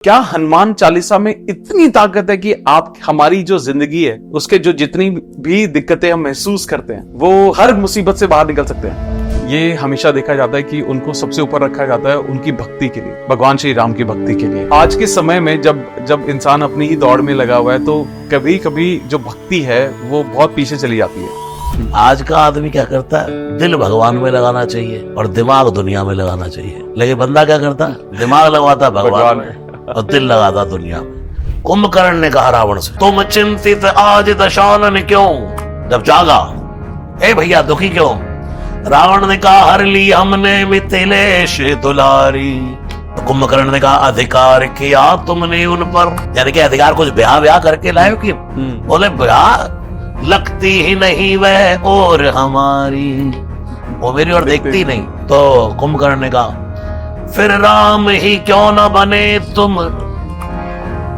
क्या हनुमान चालीसा में इतनी ताकत है कि आप हमारी जो जिंदगी है उसके जो जितनी भी दिक्कतें हम महसूस करते हैं वो हर मुसीबत से बाहर निकल सकते हैं। ये हमेशा देखा जाता है कि उनको सबसे ऊपर रखा जाता है उनकी भक्ति के लिए, भगवान श्री राम की भक्ति के लिए। आज के समय में जब इंसान अपनी ही दौड़ में लगा हुआ है तो कभी कभी जो भक्ति है वो बहुत पीछे चली जाती है। आज का आदमी क्या करता है, दिल भगवान में लगाना चाहिए और दिमाग दुनिया में लगाना चाहिए, लेकिन बंदा क्या करता है, दिमाग लगाता है भगवान में और दिल लगाता दुनिया में। कुंभकर्ण ने कहा रावण से, तुम चिंतित आज दशानन क्यों? जब जागा, ए भैया दुखी क्यों? रावण ने कहा, हर ली हमने मिथिलेश दुलारी। तो कुंभकर्ण ने कहा, अधिकार किया तुमने उन पर, यानी कि अधिकार कुछ ब्याह करके लाए कि? बोले ब्याह लगती ही नहीं वह और हमारी, वो मेरी और देखती नहीं। तो कुंभकर्ण ने कहा, फिर राम ही क्यों न बने तुम?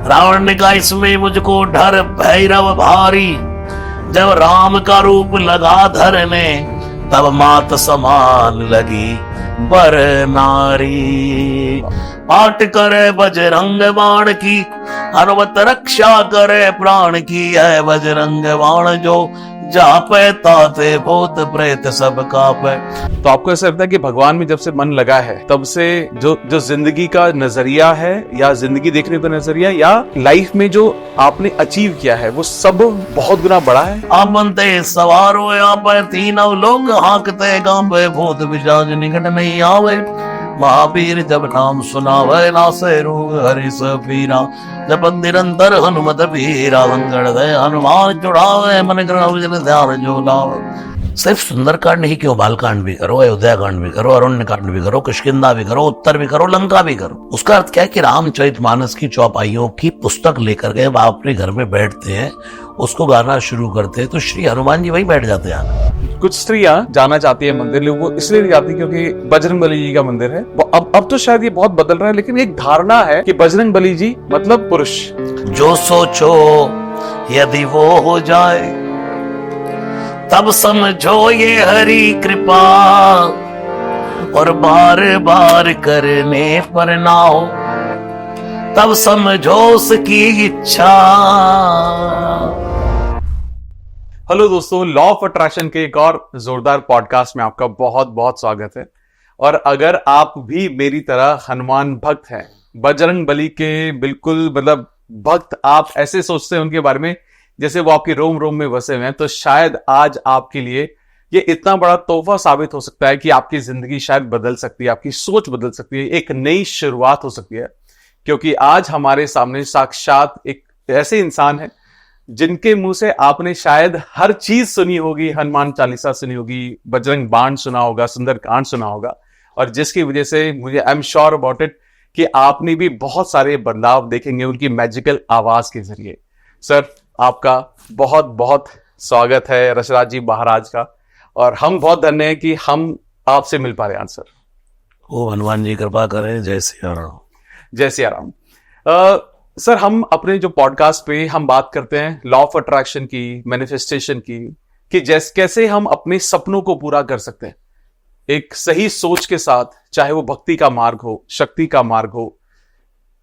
रावण ने कहा, इसमें मुझको डर भैरव भारी, जब राम का रूप लगा धरने तब मात समान लगी बर नारी। पाठ करे बजरंग बाण की, हनुमत रक्षा करे प्राण की, है बजरंग बाण जो जापे ताते भूत प्रेत सब कापे। तो आपको ऐसा लगता है कि भगवान में जब से मन लगा है तब से जो जिंदगी का नजरिया है या जिंदगी देखने का नजरिया या लाइफ में जो आपने अचीव किया है वो सब बहुत गुना बड़ा है? आप बनते सवारो यहाँ पर तीनों लोग हाँकते गाँव, भूत पिशाच निकट नहीं आवे। महावीर जब नाम सुनावे नासे रोग हरि सब पीरा, जब निरंतर हनुमत पीरा, संकट दे हनुमान चुड़ावे, मन ग्रह ध्यान जो लावे। सिर्फ सुंदरकांड ही क्यों, बालकांड भी करो, अयोध्या कांड भी करो, अरण्य कांड भी करो, किष्किंधा भी करो, उत्तर भी करो, लंका भी करो। उसका अर्थ क्या है कि रामचरितमानस की चौपाइयों की पुस्तक लेकर के आप अपने घर में बैठते हैं, उसको गाना शुरू करते हैं, तो श्री हनुमान जी वही बैठ जाते हैं। कुछ स्त्रियां जाना चाहती है मंदिर, लोग वो इसलिए जाती है क्योंकि बजरंगबली जी का मंदिर है। अब तो शायद ये बहुत बदल रहा है, लेकिन एक धारणा है कि बजरंगबली जी मतलब पुरुष। जो सोचो यदि वो हो जाए तब समझो ये हरि कृपा, और बार बार करने पर ना हो तब समझो उसकी इच्छा। हेलो दोस्तों, लॉ ऑफ अट्रैक्शन के एक और जोरदार पॉडकास्ट में आपका बहुत बहुत स्वागत है। और अगर आप भी मेरी तरह हनुमान भक्त हैं, बजरंगबली के बिल्कुल मतलब भक्त, आप ऐसे सोचते हैं उनके बारे में जैसे वो आपके रोम रोम में बसे हुए हैं, तो शायद आज आपके लिए ये इतना बड़ा तोहफा साबित हो सकता है कि आपकी जिंदगी शायद बदल सकती है, आपकी सोच बदल सकती है, एक नई शुरुआत हो सकती है। क्योंकि आज हमारे सामने साक्षात एक ऐसे इंसान है जिनके मुंह से आपने शायद हर चीज सुनी होगी, हनुमान चालीसा सुनी होगी, बजरंग बाण सुना होगा, सुंदरकांड सुना होगा, और जिसकी वजह से मुझे I am sure about it कि आपने भी बहुत सारे बदलाव देखेंगे उनकी मैजिकल आवाज के जरिए। सर, आपका बहुत बहुत स्वागत है रसराज जी महाराज का, और हम बहुत धन्य हैं कि हम आपसे मिल पा रहे हैं। सर, ओ हनुमान जी कृपा करें। जय सिया राम। जय सिया राम। सर, हम अपने जो पॉडकास्ट पे हम बात करते हैं लॉ ऑफ अट्रैक्शन की, मैनिफेस्टेशन की, कि कैसे हम अपने सपनों को पूरा कर सकते हैं एक सही सोच के साथ, चाहे वो भक्ति का मार्ग हो, शक्ति का मार्ग हो,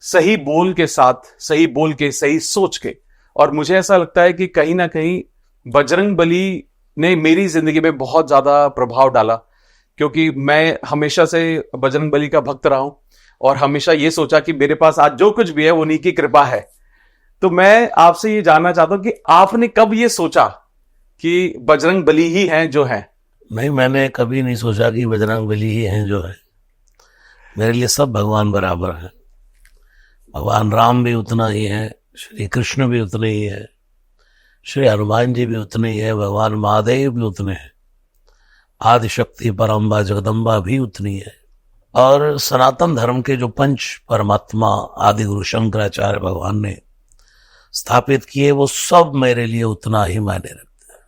सही बोल के साथ, सही बोल के, सही सोच के। और मुझे ऐसा लगता है कि कहीं ना कहीं बजरंगबली ने मेरी जिंदगी में बहुत ज्यादा प्रभाव डाला, क्योंकि मैं हमेशा से बजरंगबली का भक्त रहा हूं और हमेशा ये सोचा कि मेरे पास आज जो कुछ भी है वो उन्हीं की कृपा है। तो मैं आपसे ये जानना चाहता हूं कि आपने कब ये सोचा कि बजरंगबली ही हैं जो हैं? नहीं, मैंने कभी नहीं सोचा कि बजरंगबली ही हैं जो है। मेरे लिए सब भगवान बराबर हैं। भगवान राम भी उतना ही है, श्री कृष्ण भी उतने ही है, श्री हनुमान जी भी उतने ही है, भगवान महादेव भी उतने हैं, आदि शक्ति परम्बा जगदम्बा भी उतनी है, और सनातन धर्म के जो पंच परमात्मा आदि गुरु शंकराचार्य भगवान ने स्थापित किए वो सब मेरे लिए उतना ही मायने रखते हैं।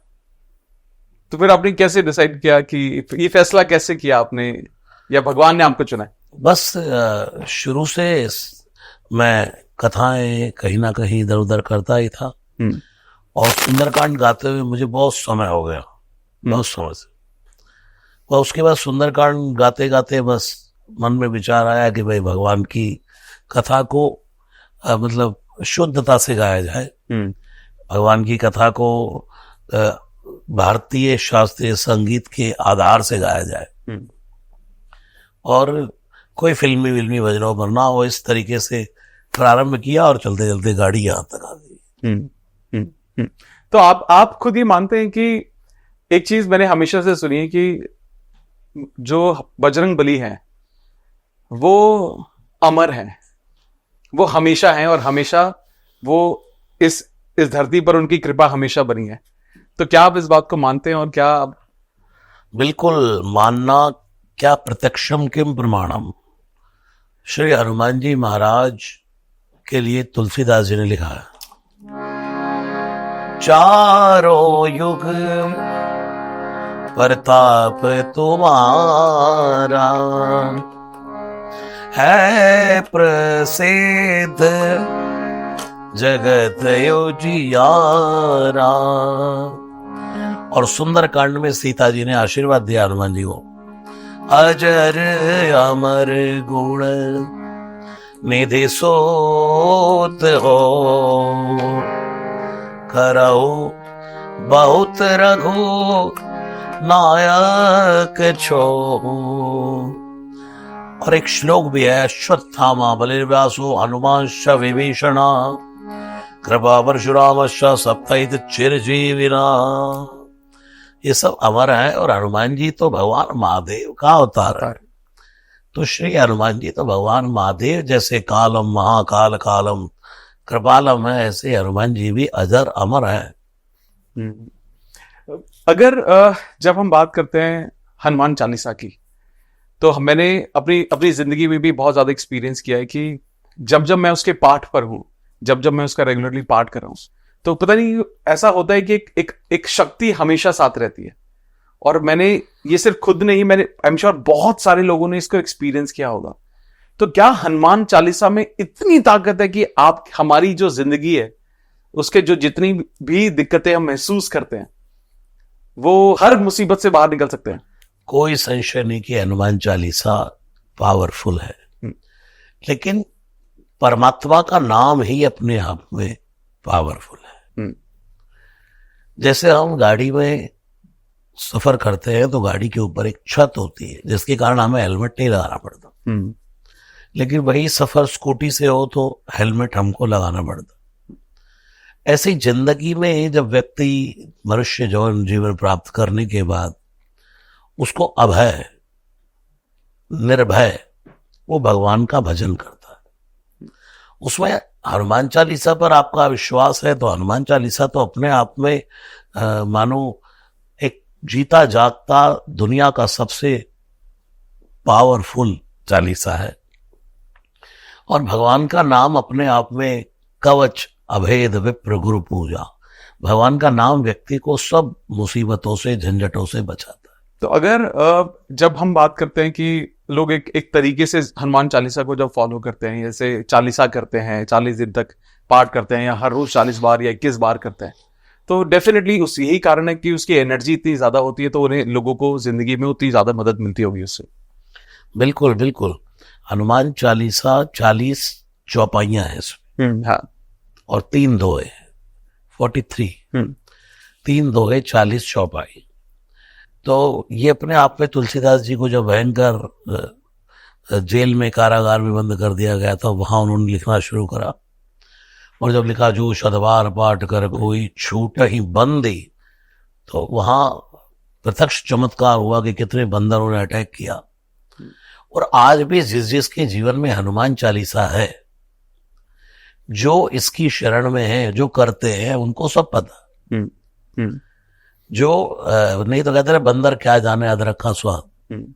तो फिर आपने कैसे डिसाइड किया कि ये फैसला कैसे किया आपने, या भगवान ने आपको चुना? बस शुरू से मैं कथाएं कहीं ना कहीं इधर उधर करता ही था, और सुंदरकांड गाते हुए मुझे बहुत समय हो गया, बहुत समय से। और उसके बाद सुंदरकांड गाते गाते बस मन में विचार आया कि भाई भगवान की कथा को मतलब शुद्धता से गाया जाए, भगवान की कथा को भारतीय शास्त्रीय संगीत के आधार से गाया जाए, और कोई फिल्मी भजनों पर ना हो, इस तरीके से प्रारंभ किया और चलते चलते गाड़ी यहाँ तक आ गई। तो आप खुद ही मानते हैं कि एक चीज मैंने हमेशा से सुनी है कि जो बजरंग बली है वो अमर है, वो हमेशा है, और हमेशा वो इस धरती पर उनकी कृपा हमेशा बनी है। तो क्या आप इस बात को मानते हैं? और क्या आप... बिल्कुल मानना, क्या प्रत्यक्षम किम प्रमाणम। श्री हनुमान जी महाराज के लिए तुलसीदास जी ने लिखा है, चारों युग प्रताप तुम्हारा है प्रसिद्ध जगत उजियारा। और सुंदर कांड में सीता जी ने आशीर्वाद दिया हनुमान जी को, अजर अमर गुण निधि सोत हो, करौ बहुत रघु नायक छो। और एक श्लोक भी है, अश्वत्थामा बलिर्व्यासो हनुमांश्च विभीषणा कृपा परशुरामश्च सप्तैत चिरजीविना। ये सब अमर है, और हनुमान जी तो भगवान महादेव का अवतार है। तो श्री हनुमान जी तो भगवान महादेव जैसे कालम महाकाल कालम कृपालम है, ऐसे हनुमान जी भी अजर अमर है। अगर जब हम बात करते हैं हनुमान चालीसा की, तो मैंने अपनी जिंदगी में भी बहुत ज्यादा एक्सपीरियंस किया है कि जब जब मैं उसके पाठ पर हूं, जब जब मैं उसका रेगुलरली पाठ कर रहा हूं, तो पता नहीं ऐसा होता है कि एक शक्ति हमेशा साथ रहती है। और मैंने ये सिर्फ खुद नहीं, मैंने आई एम श्योर बहुत सारे लोगों ने इसको एक्सपीरियंस किया होगा। तो क्या हनुमान चालीसा में इतनी ताकत है कि आप हमारी जो जिंदगी है उसके जो जितनी भी दिक्कतें हम महसूस करते हैं वो हर मुसीबत से बाहर निकल सकते हैं? कोई संशय नहीं कि हनुमान चालीसा पावरफुल है, लेकिन परमात्मा का नाम ही अपने आप में पावरफुल है। जैसे हम गाड़ी में सफर करते हैं तो गाड़ी के ऊपर एक छत होती है जिसके कारण हमें हेलमेट नहीं लगाना पड़ता, लेकिन वही सफर स्कूटी से हो तो हेलमेट हमको लगाना पड़ता। ऐसी जिंदगी में जब व्यक्ति मनुष्य जीवन प्राप्त करने के बाद उसको अभय निर्भय वो भगवान का भजन करता है, उसमें हनुमान चालीसा पर आपका विश्वास है तो हनुमान चालीसा तो अपने आप में मानो एक जीता जागता दुनिया का सबसे पावरफुल चालीसा है। और भगवान का नाम अपने आप में कवच अभेद विप्र गुरु पूजा, भगवान का नाम व्यक्ति को सब मुसीबतों से झंझटों से बचाता है। तो अगर जब हम बात करते हैं कि लोग एक तरीके से हनुमान चालीसा को जब फॉलो करते हैं, जैसे चालीसा करते हैं, 40 दिन तक पाठ करते हैं या हर रोज 40 बार या 21 बार करते हैं, तो डेफिनेटली यही कारण है कि उसकी एनर्जी इतनी ज्यादा होती है, तो उन्हें लोगों को जिंदगी में उतनी ज्यादा मदद मिलती होगी उससे। बिल्कुल बिल्कुल, हनुमान चालीसा 40 चौपाइयां हैं इसमें, हाँ, और 3 दोहे 43, 3 दोहे 40 चौपाई। तो ये अपने आप में तुलसीदास जी को जब भयंकर जेल में कारागार में बंद कर दिया गया था, वहां उन्होंने लिखना शुरू करा, और जब लिखा जो शतबार पाठ कर कोई छूट ही बंदी, तो वहां प्रत्यक्ष चमत्कार हुआ कि कितने बंदरों ने अटैक किया। और आज भी जिसके जीवन में हनुमान चालीसा है, जो इसकी शरण में है, जो करते हैं उनको सब पता। जो नहीं तो कहते हैं बंदर क्या जाने अदरक का स्वाद,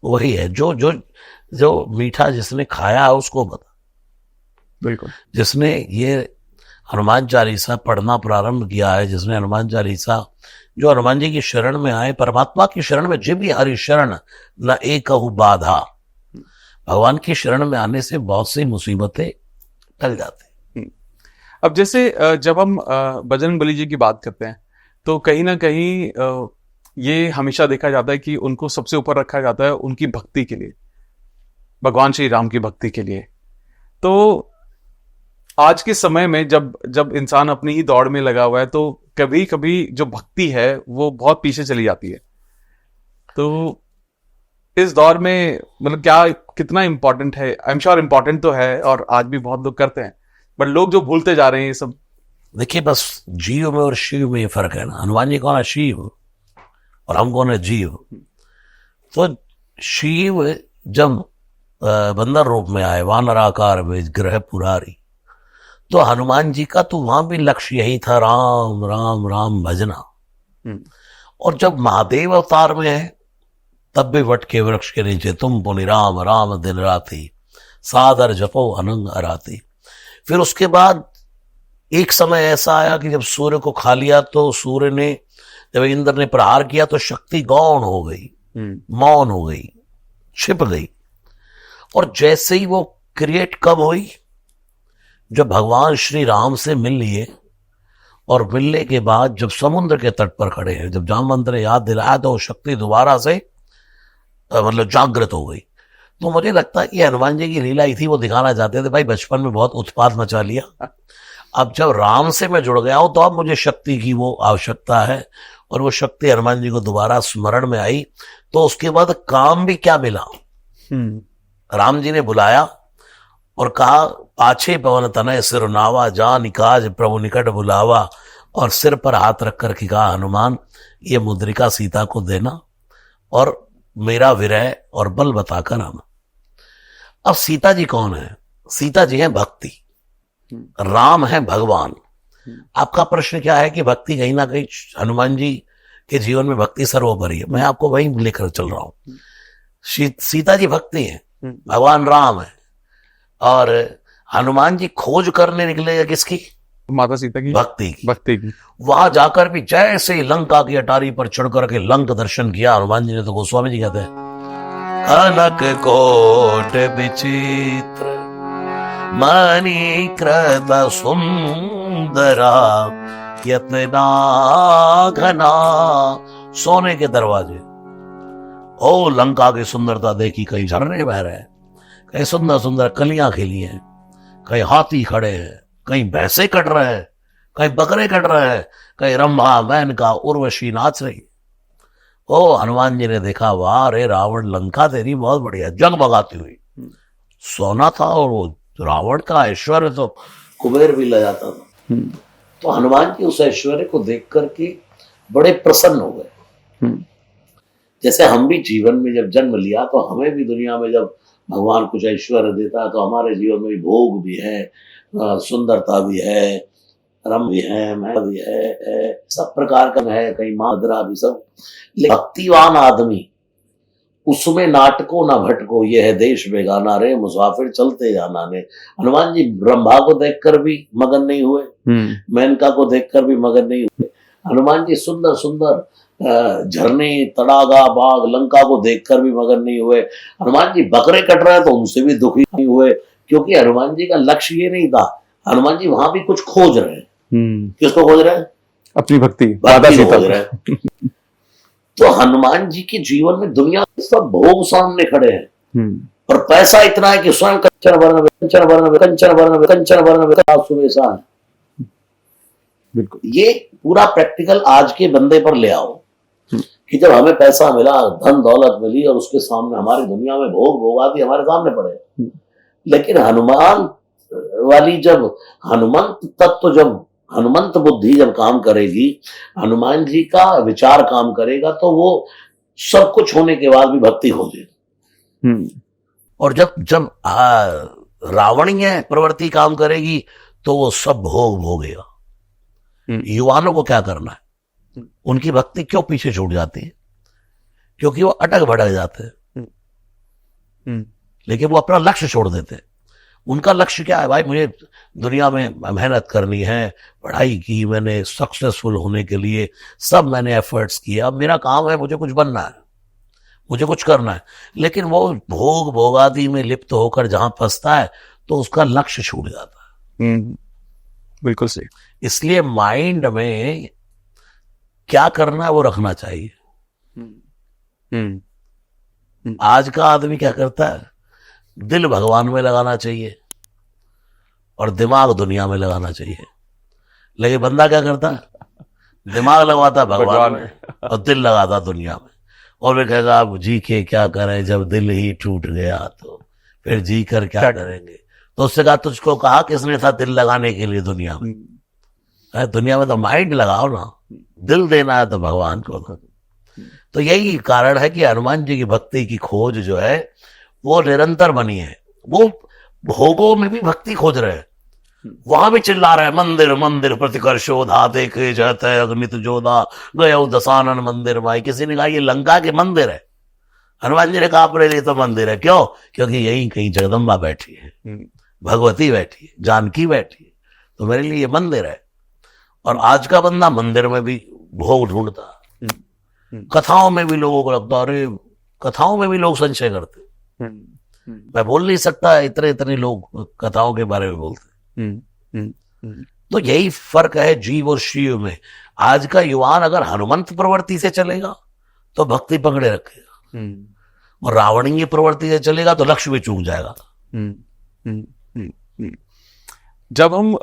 वही है जो मीठा जिसने खाया है उसको पता। बिल्कुल, जिसने ये हनुमान चालीसा पढ़ना प्रारंभ किया है, जिसने हनुमान चालीसा, जो हनुमान जी की शरण में आए, परमात्मा की शरण में जिब हरि शरण न एकहु बाधा, भगवान की शरण में आने से बहुत सी मुसीबतें टल जाती। अब जैसे जब हम बजरंग बली जी की बात करते हैं तो कहीं ना कहीं ये हमेशा देखा जाता है कि उनको सबसे ऊपर रखा जाता है उनकी भक्ति के लिए, भगवान श्री राम की भक्ति के लिए। तो आज के समय में जब जब इंसान अपनी ही दौड़ में लगा हुआ है तो कभी कभी जो भक्ति है वो बहुत पीछे चली जाती है। तो इस दौर में मतलब क्या कितना इंपॉर्टेंट है? आई एम श्योर इंपॉर्टेंट तो है और आज भी बहुत लोग करते हैं, बट लोग जो भूलते जा रहे हैं ये सब। देखिए, बस जीव में और शिव में ये फर्क है ना। हनुमान जी कौन है? शिव। और हम कौन है? जीव। तो शिव जब बंदर रूप में आए, वानर आकार में, ग्रह पुरारी, तो हनुमान जी का तो वहां भी लक्ष्य यही था, राम राम राम भजना। और जब महादेव अवतार में है तब भी वट के वृक्ष के नीचे तुम पुनि राम राम दिन राती, सादर जपो अनंग अराती। फिर उसके बाद एक समय ऐसा आया कि जब सूर्य को खा लिया तो सूर्य ने, जब इंद्र ने प्रहार किया तो शक्ति गौण हो गई, मौन हो गई, छिप गई। और जैसे ही वो क्रिएट कब हुई? जब भगवान श्री राम से मिल लिए, और मिलने के बाद जब समुद्र के तट पर खड़े हैं, जब जामवंत ने याद दिलाया तो वो शक्ति दोबारा से मतलब जागृत हो गई। तो मुझे लगता है कि हनुमान जी की लीला ही थी, वो दिखाना चाहते थे भाई बचपन में बहुत उत्पात मचा लिया, अब जब राम से मैं जुड़ गया हूं तो अब मुझे शक्ति की वो आवश्यकता है। और वो शक्ति हनुमान जी को दोबारा स्मरण में आई। तो उसके बाद काम भी क्या मिला? राम जी ने बुलाया और कहा, पाछे पवन तनय सिर नावा, जा निकाज प्रभु निकट बुलावा। और सिर पर हाथ रख कर के कहा, हनुमान ये मुद्रिका सीता को देना और मेरा विरह और बल बताकर आना। अब सीता जी कौन है? सीता जी है भक्ति, राम है भगवान। आपका प्रश्न क्या है कि भक्ति कहीं ना कहीं हनुमान जी के जीवन में भक्ति सर्वोपरि है। मैं आपको वही लेकर चल रहा हूं। सीता जी भक्ति है, भगवान राम है। और हनुमान जी खोज करने निकले किसकी? माता सीता की, भक्ति की। भक्ति की। वहां जाकर भी जैसे ही लंका की अटारी पर चढ़ करके लंक दर्शन किया हनुमान जी ने, तो गोस्वामी जी कहते हैं, कनक कोट विचित्र मणि कृत सुंदरा, यतना घना। सोने के दरवाजे। ओ लंका की सुंदरता देखी, कहीं झरने बह रहे हैं, कहीं सुंदर सुंदर कलियां खिली हैं, कहीं हाथी खड़े हैं, कहीं भैंसे कट रहे हैं, कहीं बकरे कट रहे हैं, कहीं रंभा मेनका उर्वशी नाच रही। ओ हनुमान जी ने देखा, वाह रे रावण, लंका तेरी बहुत बढ़िया, जगमगाती हुई। सोना था और वो रावण का ऐश्वर्य तो कुबेर भी ले जाता था। तो हनुमान जी उस ऐश्वर्य को देख करके बड़े प्रसन्न हो गए। जैसे हम भी जीवन में जब जन्म लिया तो हमें भी दुनिया में जब भगवान कुछ ऐश्वर्य देता है तो हमारे जीवन में भोग भी है, सुंदरता भी है, रम भी है, महल भी है, सब प्रकार का है, कहीं मादरा भी सब। लेकिन भक्तिवान आदमी उसमें नाटको ना भटको, ये है देश बेगाना रे, मुसाफिर चलते जाना ने। हनुमान जी ब्रह्मा को देखकर भी मगन नहीं हुए, मेनका को देखकर भी मगन नहीं हुए। हनुमान जी सुंदर सुंदर झरने, तड़ागा, बाग, लंका को देखकर भी मगन नहीं हुए। हनुमान जी बकरे कट रहे हैं तो उनसे भी दुखी नहीं हुए, क्योंकि हनुमान जी का लक्ष्य ये नहीं था। हनुमान जी वहां भी कुछ खोज रहे हैं। किसको खोज रहे हैं? अपनी भक्ति खोज रहे हैं। तो हनुमान जी के जीवन में दुनिया सब भोग सामने खड़े हैं, और पैसा इतना है कि स्वयं कंचन वर्ण में, कंचन वर्ण में, कंचन वर्ण में, कंचन वर्ण में सुबेसा है। बिल्कुल, ये पूरा प्रैक्टिकल आज के बंदे पर ले आओ कि जब हमें पैसा मिला, धन दौलत मिली, और उसके सामने हमारी दुनिया में भोग भोगाती हमारे सामने पड़े। लेकिन हनुमान वाली जब हनुमंत तत्व, जब हनुमंत बुद्धि जब काम करेगी, हनुमान जी का विचार काम करेगा, तो वो सब कुछ होने के बाद भी भक्ति हो जाएगी। और जब जब रावणीय प्रवृत्ति काम करेगी तो वो सब भोग भोगेगा। युवानों को क्या करना है? उनकी भक्ति क्यों पीछे छूट जाती है? क्योंकि वो अटक भटक जाते हैं, लेकिन वो अपना लक्ष्य छोड़ देते हैं। उनका लक्ष्य क्या है? भाई मुझे दुनिया में मेहनत करनी है, पढ़ाई की मैंने, सक्सेसफुल होने के लिए सब मैंने एफर्ट्स किए, अब मेरा काम है, मुझे कुछ बनना है, मुझे कुछ करना है। लेकिन वो भोग भोगादि में लिप्त होकर जहां फंसता है तो उसका लक्ष्य छूट जाता है। बिल्कुल सही। इसलिए माइंड में क्या करना है वो रखना चाहिए। आज का आदमी क्या करता है? दिल भगवान में लगाना चाहिए, और दिमाग दुनिया में लगाना चाहिए। लेकिन बंदा क्या करता है, दिमाग लगवाता भगवान में और दिल लगाता दुनिया में। और वे कहेगा आप जी के क्या करें जब दिल ही टूट गया, तो फिर जी कर क्या करेंगे। तो उससे कहा तुझको कहा किसने था दिल लगाने के लिए दुनिया में? दुनिया में तो माइंड लगाओ ना, दिल देना है तो भगवान को। तो यही कारण है कि हनुमान जी की भक्ति की खोज जो है वो निरंतर बनी है। वो भोगों में भी भक्ति खोज रहे हैं, वहां भी चिल्ला रहे हैं मंदिर मंदिर प्रतिकर्षोधा देखे जाते अग्नित जोधा गयो दशानन मंदिर माई। किसी ने कहा ये लंका के मंदिर है, हनुमान जी ने कहा अपने लिए तो मंदिर है। क्यों? क्योंकि यही कहीं जगदम्बा बैठी है, भगवती बैठी है, जानकी बैठी है, तो मेरे लिए ये मंदिर है। और आज का बंदा मंदिर में भी भोग ढूंढता, कथाओं में भी लोगों को लगता अरे कथाओं में भी लोग संशय करते। मैं बोल नहीं सकता, इतने इतने लोग कथाओं के बारे में बोलते। तो यही फर्क है जीव और शिव में। आज का युवान अगर हनुमंत प्रवृत्ति से चलेगा तो भक्ति पकड़े रखेगा, और रावणीय प्रवृत्ति से चलेगा तो लक्ष्य भी चूक जाएगा। जब हम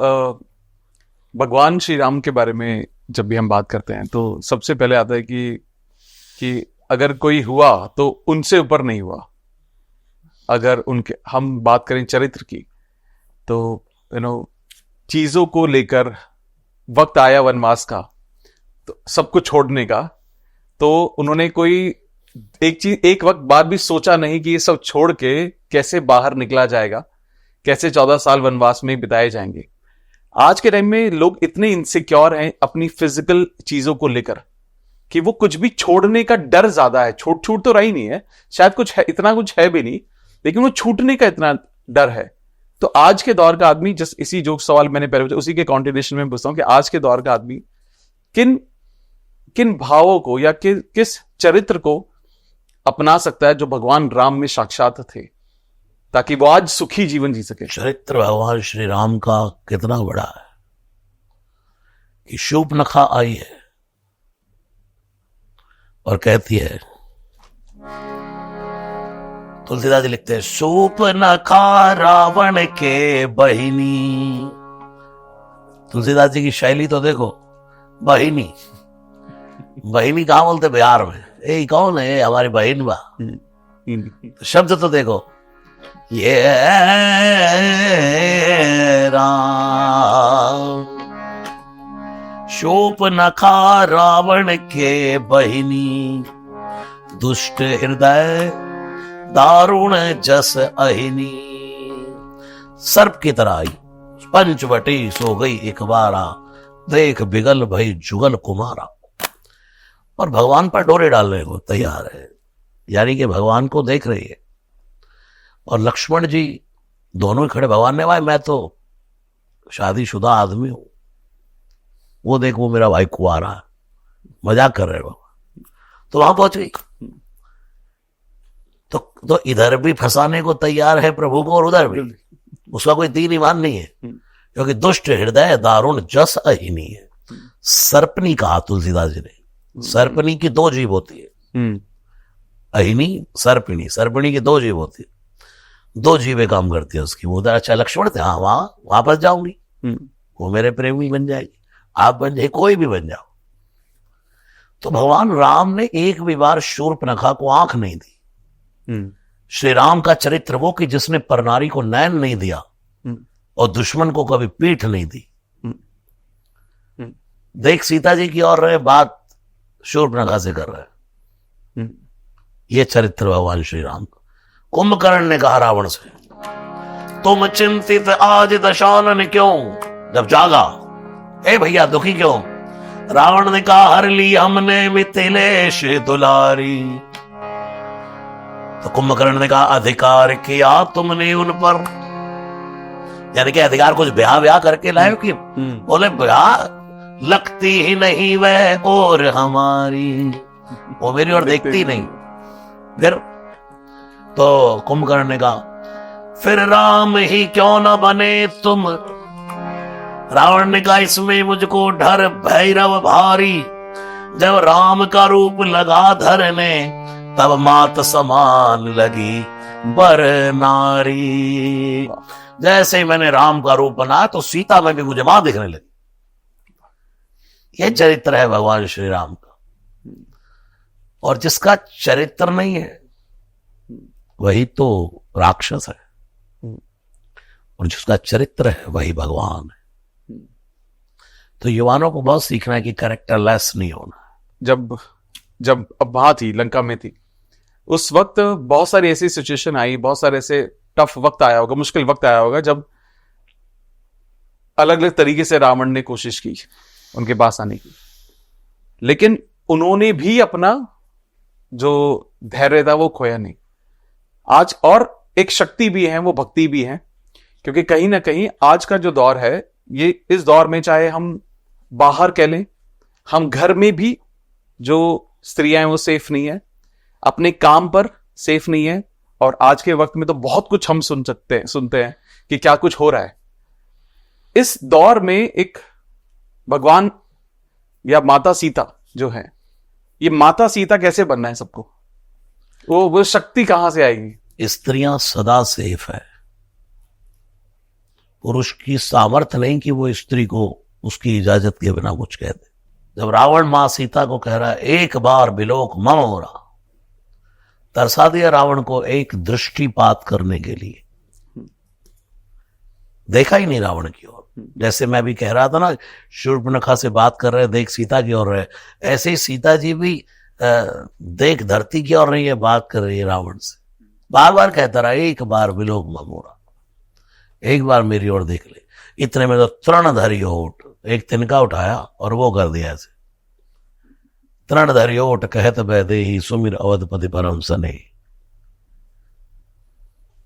भगवान श्री राम के बारे में जब भी हम बात करते हैं तो सबसे पहले आता है कि अगर कोई हुआ तो उनसे ऊपर नहीं हुआ। अगर उनके हम बात करें चरित्र की तो चीजों को लेकर वक्त आया वनवास का, तो सब कुछ छोड़ने का, तो उन्होंने कोई एक वक्त बाद भी सोचा नहीं कि ये सब छोड़ के कैसे बाहर निकला जाएगा, कैसे 14 साल वनवास में बिताए जाएंगे। आज के टाइम में लोग इतने इनसिक्योर हैं अपनी फिजिकल चीजों को लेकर कि वो कुछ भी छोड़ने का डर ज्यादा है। छूट तो रही नहीं है, शायद कुछ है, इतना कुछ है भी नहीं, लेकिन वो छूटने का इतना डर है। तो आज के दौर का आदमी, जस्ट इसी जो सवाल मैंने पहले पूछा उसी के कॉन्ट्रिब्यूशन में पूछता हूं कि आज के दौर का आदमी किन किन भावों को या किस चरित्र को अपना सकता है जो भगवान राम में साक्षात थे, ताकि वो आज सुखी जीवन जी सके। चरित्र भगवान श्री राम का कितना बड़ा है कि शूर्पणखा आई है और कहती है, तुलसीदास जी लिखते हैं शूर्पणखा रावण के बहिनी। तुलसीदास जी की शैली तो देखो, बहिनी बहिनी कहां बोलते बिहार में, ए कौन है, हमारी बहन बा। तो शब्द तो देखो, ये राम शूर्पणखा रावण के बहिनी, दुष्ट हृदय दारुण जस अहिनी। सर्प की तरह आई पंचवटी सो गई एक बारा, देख बिगल भई जुगल कुमारा। और भगवान पर डोरे डालने को तैयार है, यानी कि भगवान को देख रही है। और लक्ष्मण जी दोनों ही खड़े, भगवान ने भाई मैं तो शादीशुदा आदमी हूं, वो देख वो मेरा भाई कुंवारा है, मजाक कर रहे हो। तो वहां पहुंच गई, तो इधर भी फंसाने को तैयार है प्रभु को और उधर भी। उसका कोई तीन ईमान नहीं है, क्योंकि दुष्ट हृदय दारुण जस अहिनी है। सर्पनी कहा तुलसीदास जी ने, सर्पनी की दो जीभ होती है, अहिनी सर्पिणी, सर्पिणी की दो जीभ होती है, दो जीभें काम करती है उसकी। वो उधर अच्छा लक्ष्मण थे, हाँ वहां वापस जाऊंगी, वो मेरे प्रेमी बन जाएगी, आप बन जाए, कोई भी बन जाओ। तो भगवान राम ने एक भी बार शूर्पणखा को आंख नहीं दी। श्री राम का चरित्र वो कि जिसने परनारी को नैन नहीं दिया और दुश्मन को कभी पीठ नहीं दी। देख सीता जी की और रहे, बात शूर्पणखा से कर रहे। ये चरित्र भगवान श्री राम का। कुंभकर्ण ने कहा रावण से, तुम चिंतित आज दशानन क्यों? जब जागा, ए भैया दुखी क्यों? रावण ने कहा हर ली हमने मिथिलेश दुलारी। तो कुंभकर्ण ने कहा अधिकार किया तुमने उन पर, यानी कि अधिकार कुछ ब्याह करके लाए कि? बोले ब्याह लगती ही नहीं वह और हमारी, वो मेरी और देखती नहीं। फिर तो कुंभकर्ण ने कहा फिर राम ही क्यों न बने तुम? रावण ने कहा इसमें मुझको डर भैरव भारी, जब राम का रूप लगा धरने तब मात समान लगी बर नारी। जैसे ही मैंने राम का रूप बनाया तो सीता में भी मुझे मां दिखने लगी। यह चरित्र है भगवान श्री राम का। और जिसका चरित्र नहीं है वही तो राक्षस है, और जिसका चरित्र है वही भगवान है। तो युवानों को बहुत सीखना है कि कैरेक्टरलेस नहीं होना। जब अब बात थी लंका में थी, उस वक्त बहुत सारी ऐसी सिचुएशन आई, बहुत सारे ऐसे टफ वक्त आया होगा, मुश्किल वक्त आया होगा, जब अलग अलग तरीके से रावण ने कोशिश की उनके पास आने की, लेकिन उन्होंने भी अपना जो धैर्य था वो खोया नहीं। आज और एक शक्ति भी है, वो भक्ति भी है, क्योंकि कहीं ना कहीं आज का जो दौर है, ये इस दौर में चाहे हम बाहर कह लें, हम घर में भी जो स्त्रियां हैं वो सेफ नहीं है, अपने काम पर सेफ नहीं है, और आज के वक्त में तो बहुत कुछ हम सुनते हैं कि क्या कुछ हो रहा है। इस दौर में एक भगवान या माता सीता जो है, ये माता सीता कैसे बनना है सबको? वो शक्ति कहां से आएगी? स्त्रियां सदा सेफ है। पुरुष की सामर्थ्य नहीं कि वो स्त्री को उसकी इजाजत के बिना कुछ कह दे। जब रावण मां सीता को कह रहा है एक बार बिलोक मम हो रहा, तरसा दिया रावण को एक दृष्टिपात करने के लिए। देखा ही नहीं रावण की ओर। जैसे मैं भी कह रहा था ना, शूर्पणखा से बात कर रहे देख सीता की ओर रहे, ऐसे ही सीता जी भी देख धरती की ओर नहीं है, बात कर रही है रावण से। बार बार कहता रहा एक बार बिलोक मम हो रहा, एक बार मेरी ओर देख ले। इतने में तो तृणधरी ओट, एक तिनका उठाया और वो कर दिया ऐसे, तृणधरी ओट कहत बैदे ही सुमिर अवधपति परम सने।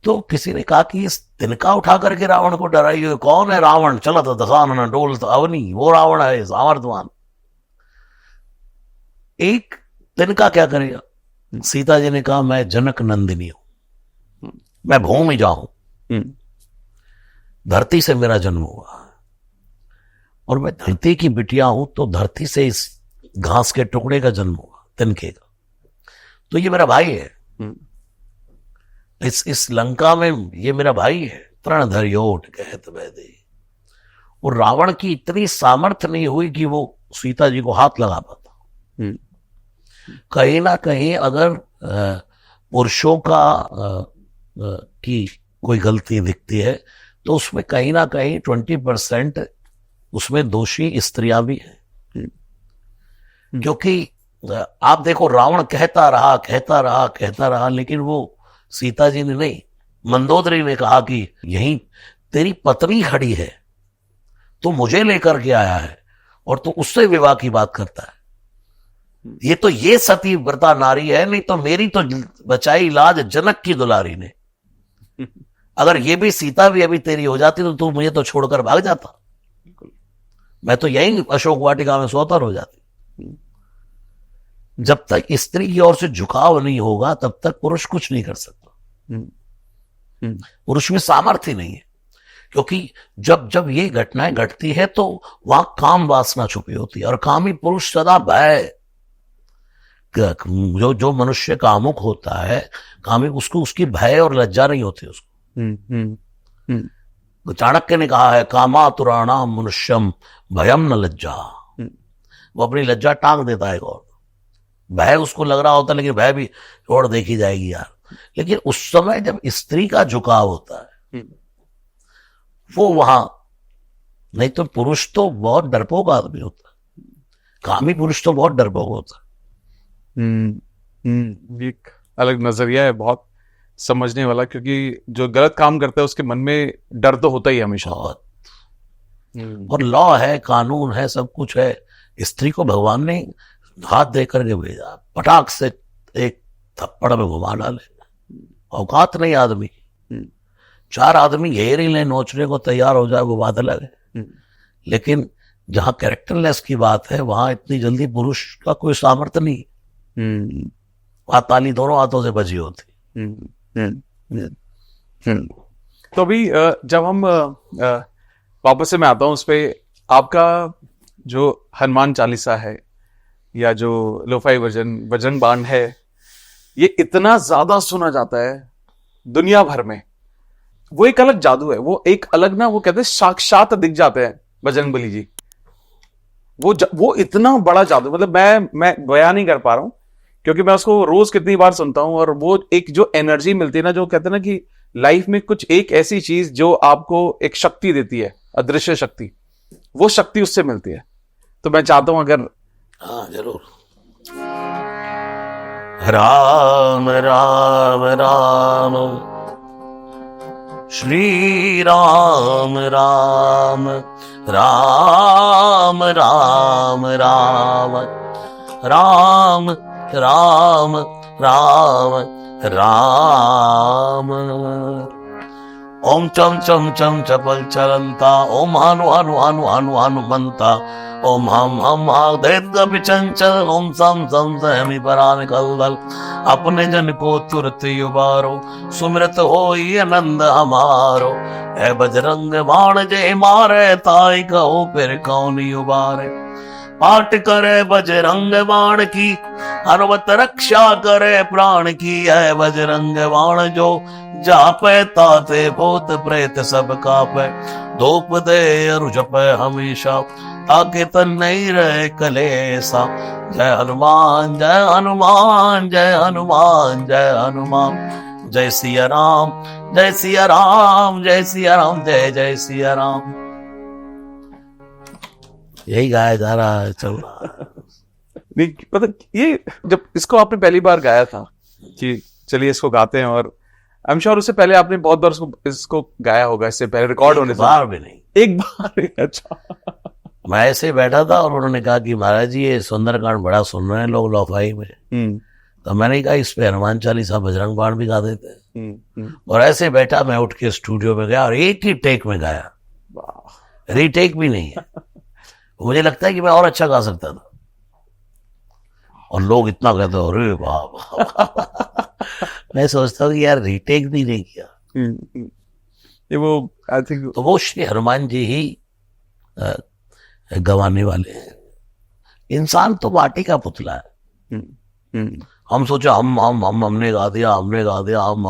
तो किसी ने कहा कि इस तिनका उठा करके रावण को डराई हुई कौन है? रावण चलत दशानन डोलत अवनी, वो रावण है सामर्थवान। एक तिनका क्या करेगा? सीता जी ने कहा मैं जनक नंदिनी हूं, मैं भूमि जाऊं, धरती से मेरा जन्म हुआ और मैं धरती की बिटिया हूं, तो धरती से इस घास के टुकड़े का जन्म हुआ, तिनके का। तो ये मेरा भाई है, इस लंका में ये मेरा भाई है। तृणधर्योट कहत बैदे। और रावण की इतनी सामर्थ्य नहीं हुई कि वो सीता जी को हाथ लगा पाता। कहीं ना कहीं अगर पुरुषों का की कोई गलती दिखती है तो उसमें कहीं ना कहीं 20% उसमें दोषी स्त्रियां भी हैं। क्योंकि आप देखो रावण कहता रहा, लेकिन वो सीता जी ने नहीं, मंदोदरी ने कहा कि यही तेरी पत्नी खड़ी है, तो मुझे लेकर के आया है और तो उससे विवाह की बात करता है। ये सती व्रता नारी है, नहीं तो मेरी तो बचाई लाज जनक की दुलारी ने। अगर ये भी सीता भी अभी तेरी हो जाती तो तू मुझे तो छोड़कर भाग जाता, मैं तो यही अशोक वाटिका में सोतर हो जाती। जब तक स्त्री की ओर से झुकाव नहीं होगा तब तक पुरुष कुछ नहीं कर सकता। पुरुष में सामर्थ्य नहीं है, क्योंकि जब ये घटनाएं घटती है तो वहां काम वासना छुपी होती है, और कामी पुरुष सदा भय, जो मनुष्य कामुक होता है, कामिक, उसको उसकी भय और लज्जा नहीं होती उसको। तो चाणक्य ने कहा है कामातुराणाम मनुष्यम भयम न लज्जा। वो अपनी लज्जा टांग देता है, और भय उसको लग रहा होता है, लेकिन भय भी छोड़ देखी जाएगी यार। लेकिन उस समय जब स्त्री का झुकाव होता है वो वहां, नहीं तो पुरुष तो बहुत डरपोक आदमी होता है, कामी पुरुष तो बहुत डरपोक होता है। एक अलग नजरिया है, बहुत समझने वाला, क्योंकि जो गलत काम करता है उसके मन में डर तो होता ही हमेशा। और लॉ है, कानून है, सब कुछ है। स्त्री को भगवान ने हाथ दे करके भेजा, पटाख से एक थप्पड़ में घुमा डाले, औकात नहीं आदमी। 4 आदमी घेर ही ले, नोचने को तैयार हो जाए, वो बात अलग है। लेकिन जहां कैरेक्टरलेस की बात है वहां इतनी जल्दी पुरुष का कोई सामर्थ्य नहीं। वहां ताली दोनों हाथों से बजी होती। तो अभी जब हम वापस से मैं आता हूं उस पे, आपका जो हनुमान चालीसा है या जो लोफाई वर्जन बजरंग बाण है, ये इतना ज्यादा सुना जाता है दुनिया भर में, वो एक अलग जादू है, वो एक अलग ना, वो कहते हैं साक्षात दिख जाते हैं बजरंग बली जी। वो इतना बड़ा जादू, मतलब मैं बयान नहीं कर पा रहा हूं, क्योंकि मैं उसको रोज कितनी बार सुनता हूं। और वो एक जो एनर्जी मिलती है ना, जो कहते हैं ना कि लाइफ में कुछ एक ऐसी चीज जो आपको एक शक्ति देती है, अदृश्य शक्ति, वो शक्ति उससे मिलती है। तो मैं चाहता हूं अगर हाँ जरूर। राम राम राम श्री राम राम राम राम राम राम राम राम राम। ओम चम चम चम चपल चलंता, ओम हनु हनु हनु हनु हनुमंता, ओम हम दैत्य चंचल, ओम सम सम सहमी परान कलदल। अपने जन को तुरत उबारो, सुमिरत होई आनंद हमारो। है बजरंग बाण जय मारे, ताई कहो फिर कौन उबारे। पाठ करे बजरंग बाण की, हनुमत रक्षा करे प्राण की। है बजरंग बाण जो जापे, ताते भूत प्रेत सब कापे। धूप दे अरु जपे हमेशा, ताकि तन नहीं रहे कलेसा। जय हनुमान जय हनुमान जय हनुमान जय हनुमान। जय सिया राम जय सिया राम जय सिया राम जय जय सिया राम। यही गाया जा रहा है, चल रहा है। नहीं पता, ये जब इसको आपने पहली बार गाया था कि चलिए इसको गाते हैं, और आई एम श्योर उससे पहले आपने बहुत बार इसको गाया होगा, इससे पहले रिकॉर्ड होने से। बार भी नहीं, एक बार। अच्छा। मैं ऐसे बैठा था और उन्होंने कहा कि महाराज जी ये सुंदरकांड बड़ा सुन रहे हैं लोग लोफाई में। तो मैंने कहा इस पे हनुमान चालीसा बजरंग बाण भी गा देते हैं। और ऐसे बैठा, मैं उठ के स्टूडियो में गया और एक ही टेक में गाया, रीटेक भी नहीं है। मुझे लगता है कि मैं और अच्छा गा सकता था, और लोग इतना कहते हो अरे बाप। मैं सोचता हूँ कि यार रीटेक भी नहीं किया। ये वो आई थिंक तो वो श्री हनुमान जी ही गवाने वाले हैं। इंसान तो माटी का पुतला है। हम सोचे हमने गा दिया, हमने गा दिया, हम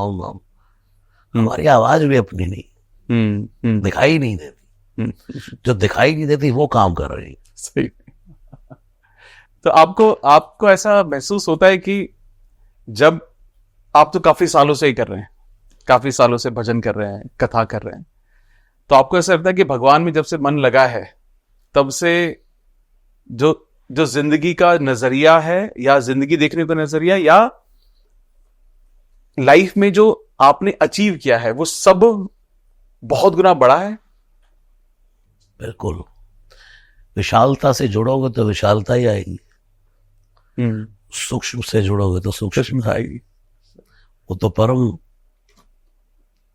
हमारी आवाज भी अपनी नहीं, दिखाई नहीं देती। जो दिखाई नहीं देती वो काम कर रही। सही। तो आपको ऐसा महसूस होता है कि जब आप तो काफी सालों से ही कर रहे हैं, काफी सालों से भजन कर रहे हैं, कथा कर रहे हैं, तो आपको ऐसा लगता है कि भगवान में जब से मन लगा है, तब से जो जिंदगी का नजरिया है, या जिंदगी देखने का नजरिया, या लाइफ में जो आपने अचीव किया है, वो सब बहुत गुना बड़ा है? बिल्कुल। विशालता से जुड़ोगे तो विशालता ही आएगी, सूक्ष्म से जुड़ोगे तो सूक्ष्म आएगी। वो तो परम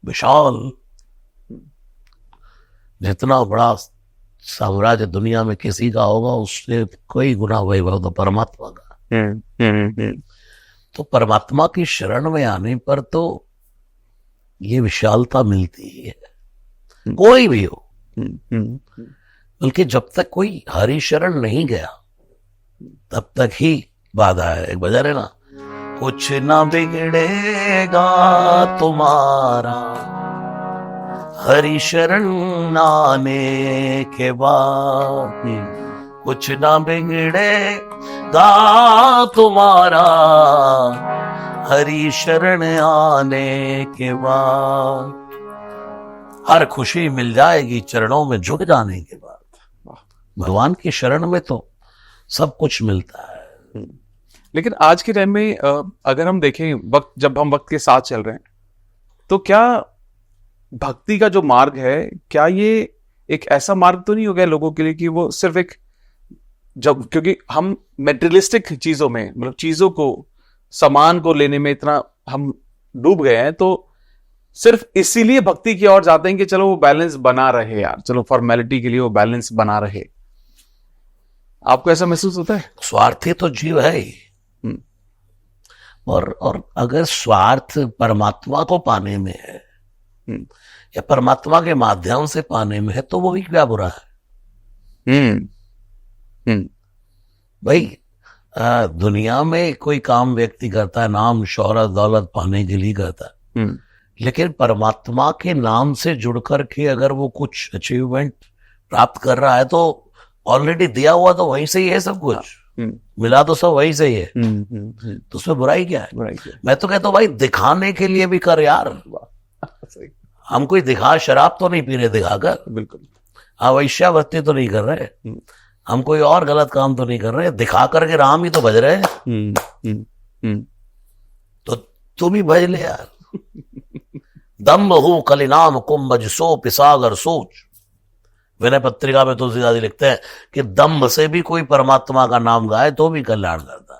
विशाल, जितना बड़ा साम्राज्य दुनिया में किसी का होगा उससे कोई गुना वैभव तो परमात्मा का। तो परमात्मा की शरण में आने पर तो ये विशालता मिलती ही है, कोई भी हो। बल्कि जब तक कोई हरि शरण नहीं गया तब तक ही बाधा है। एक भजन है ना, कुछ ना बिगड़ेगा तुम्हारा हरि शरण आने के बाद, कुछ ना बिगड़ेगा तुम्हारा हरि शरण आने के बाद। हर खुशी मिल जाएगी चरणों में झुक जाने के बाद। भगवान की शरण में तो सब कुछ मिलता है। लेकिन आज के टाइम में अगर हम देखें, जब हम वक्त के साथ चल रहे हैं, तो क्या भक्ति का जो मार्ग है, क्या ये एक ऐसा मार्ग तो नहीं हो गया लोगों के लिए कि वो सिर्फ एक, जब क्योंकि हम मेटेरियलिस्टिक चीजों में, मतलब चीजों को, सामान को लेने में इतना हम डूब गए हैं, तो सिर्फ इसीलिए भक्ति की ओर जाते हैं कि चलो वो बैलेंस बना रहे यार, चलो फॉर्मेलिटी के लिए वो बैलेंस बना रहे। आपको ऐसा महसूस होता है? स्वार्थी तो जीव है ही। और अगर स्वार्थ परमात्मा को पाने में है या परमात्मा के माध्यम से पाने में है, तो वो भी क्या बुरा है। भाई दुनिया में कोई काम व्यक्ति करता है, नाम शोहरत दौलत पाने के लिए करता है, लेकिन परमात्मा के नाम से जुड़ करके अगर वो कुछ अचीवमेंट प्राप्त कर रहा है तो ऑलरेडी दिया हुआ तो वहीं से ही है सब कुछ, मिला तो सब वहीं से ही है, तो उसमें बुराई क्या है? मैं तो कहता हूँ भाई दिखाने के लिए भी कर यार, हम कोई दिखा, शराब तो नहीं पी रहे दिखाकर, बिल्कुल हाँ, वैश्यावृत्ति तो नहीं कर रहे, हम कोई और गलत काम तो नहीं कर रहे, दिखा करके राम ही तो भज रहे हैं, तो तू भी भज ले यार। दम्भ हूं कलिनाम कुंभज सो पिसागर सोच, विनय पत्रिका में तुलसीदास लिखते हैं कि दम्भ से भी कोई परमात्मा का नाम गाए तो भी कल्याण करता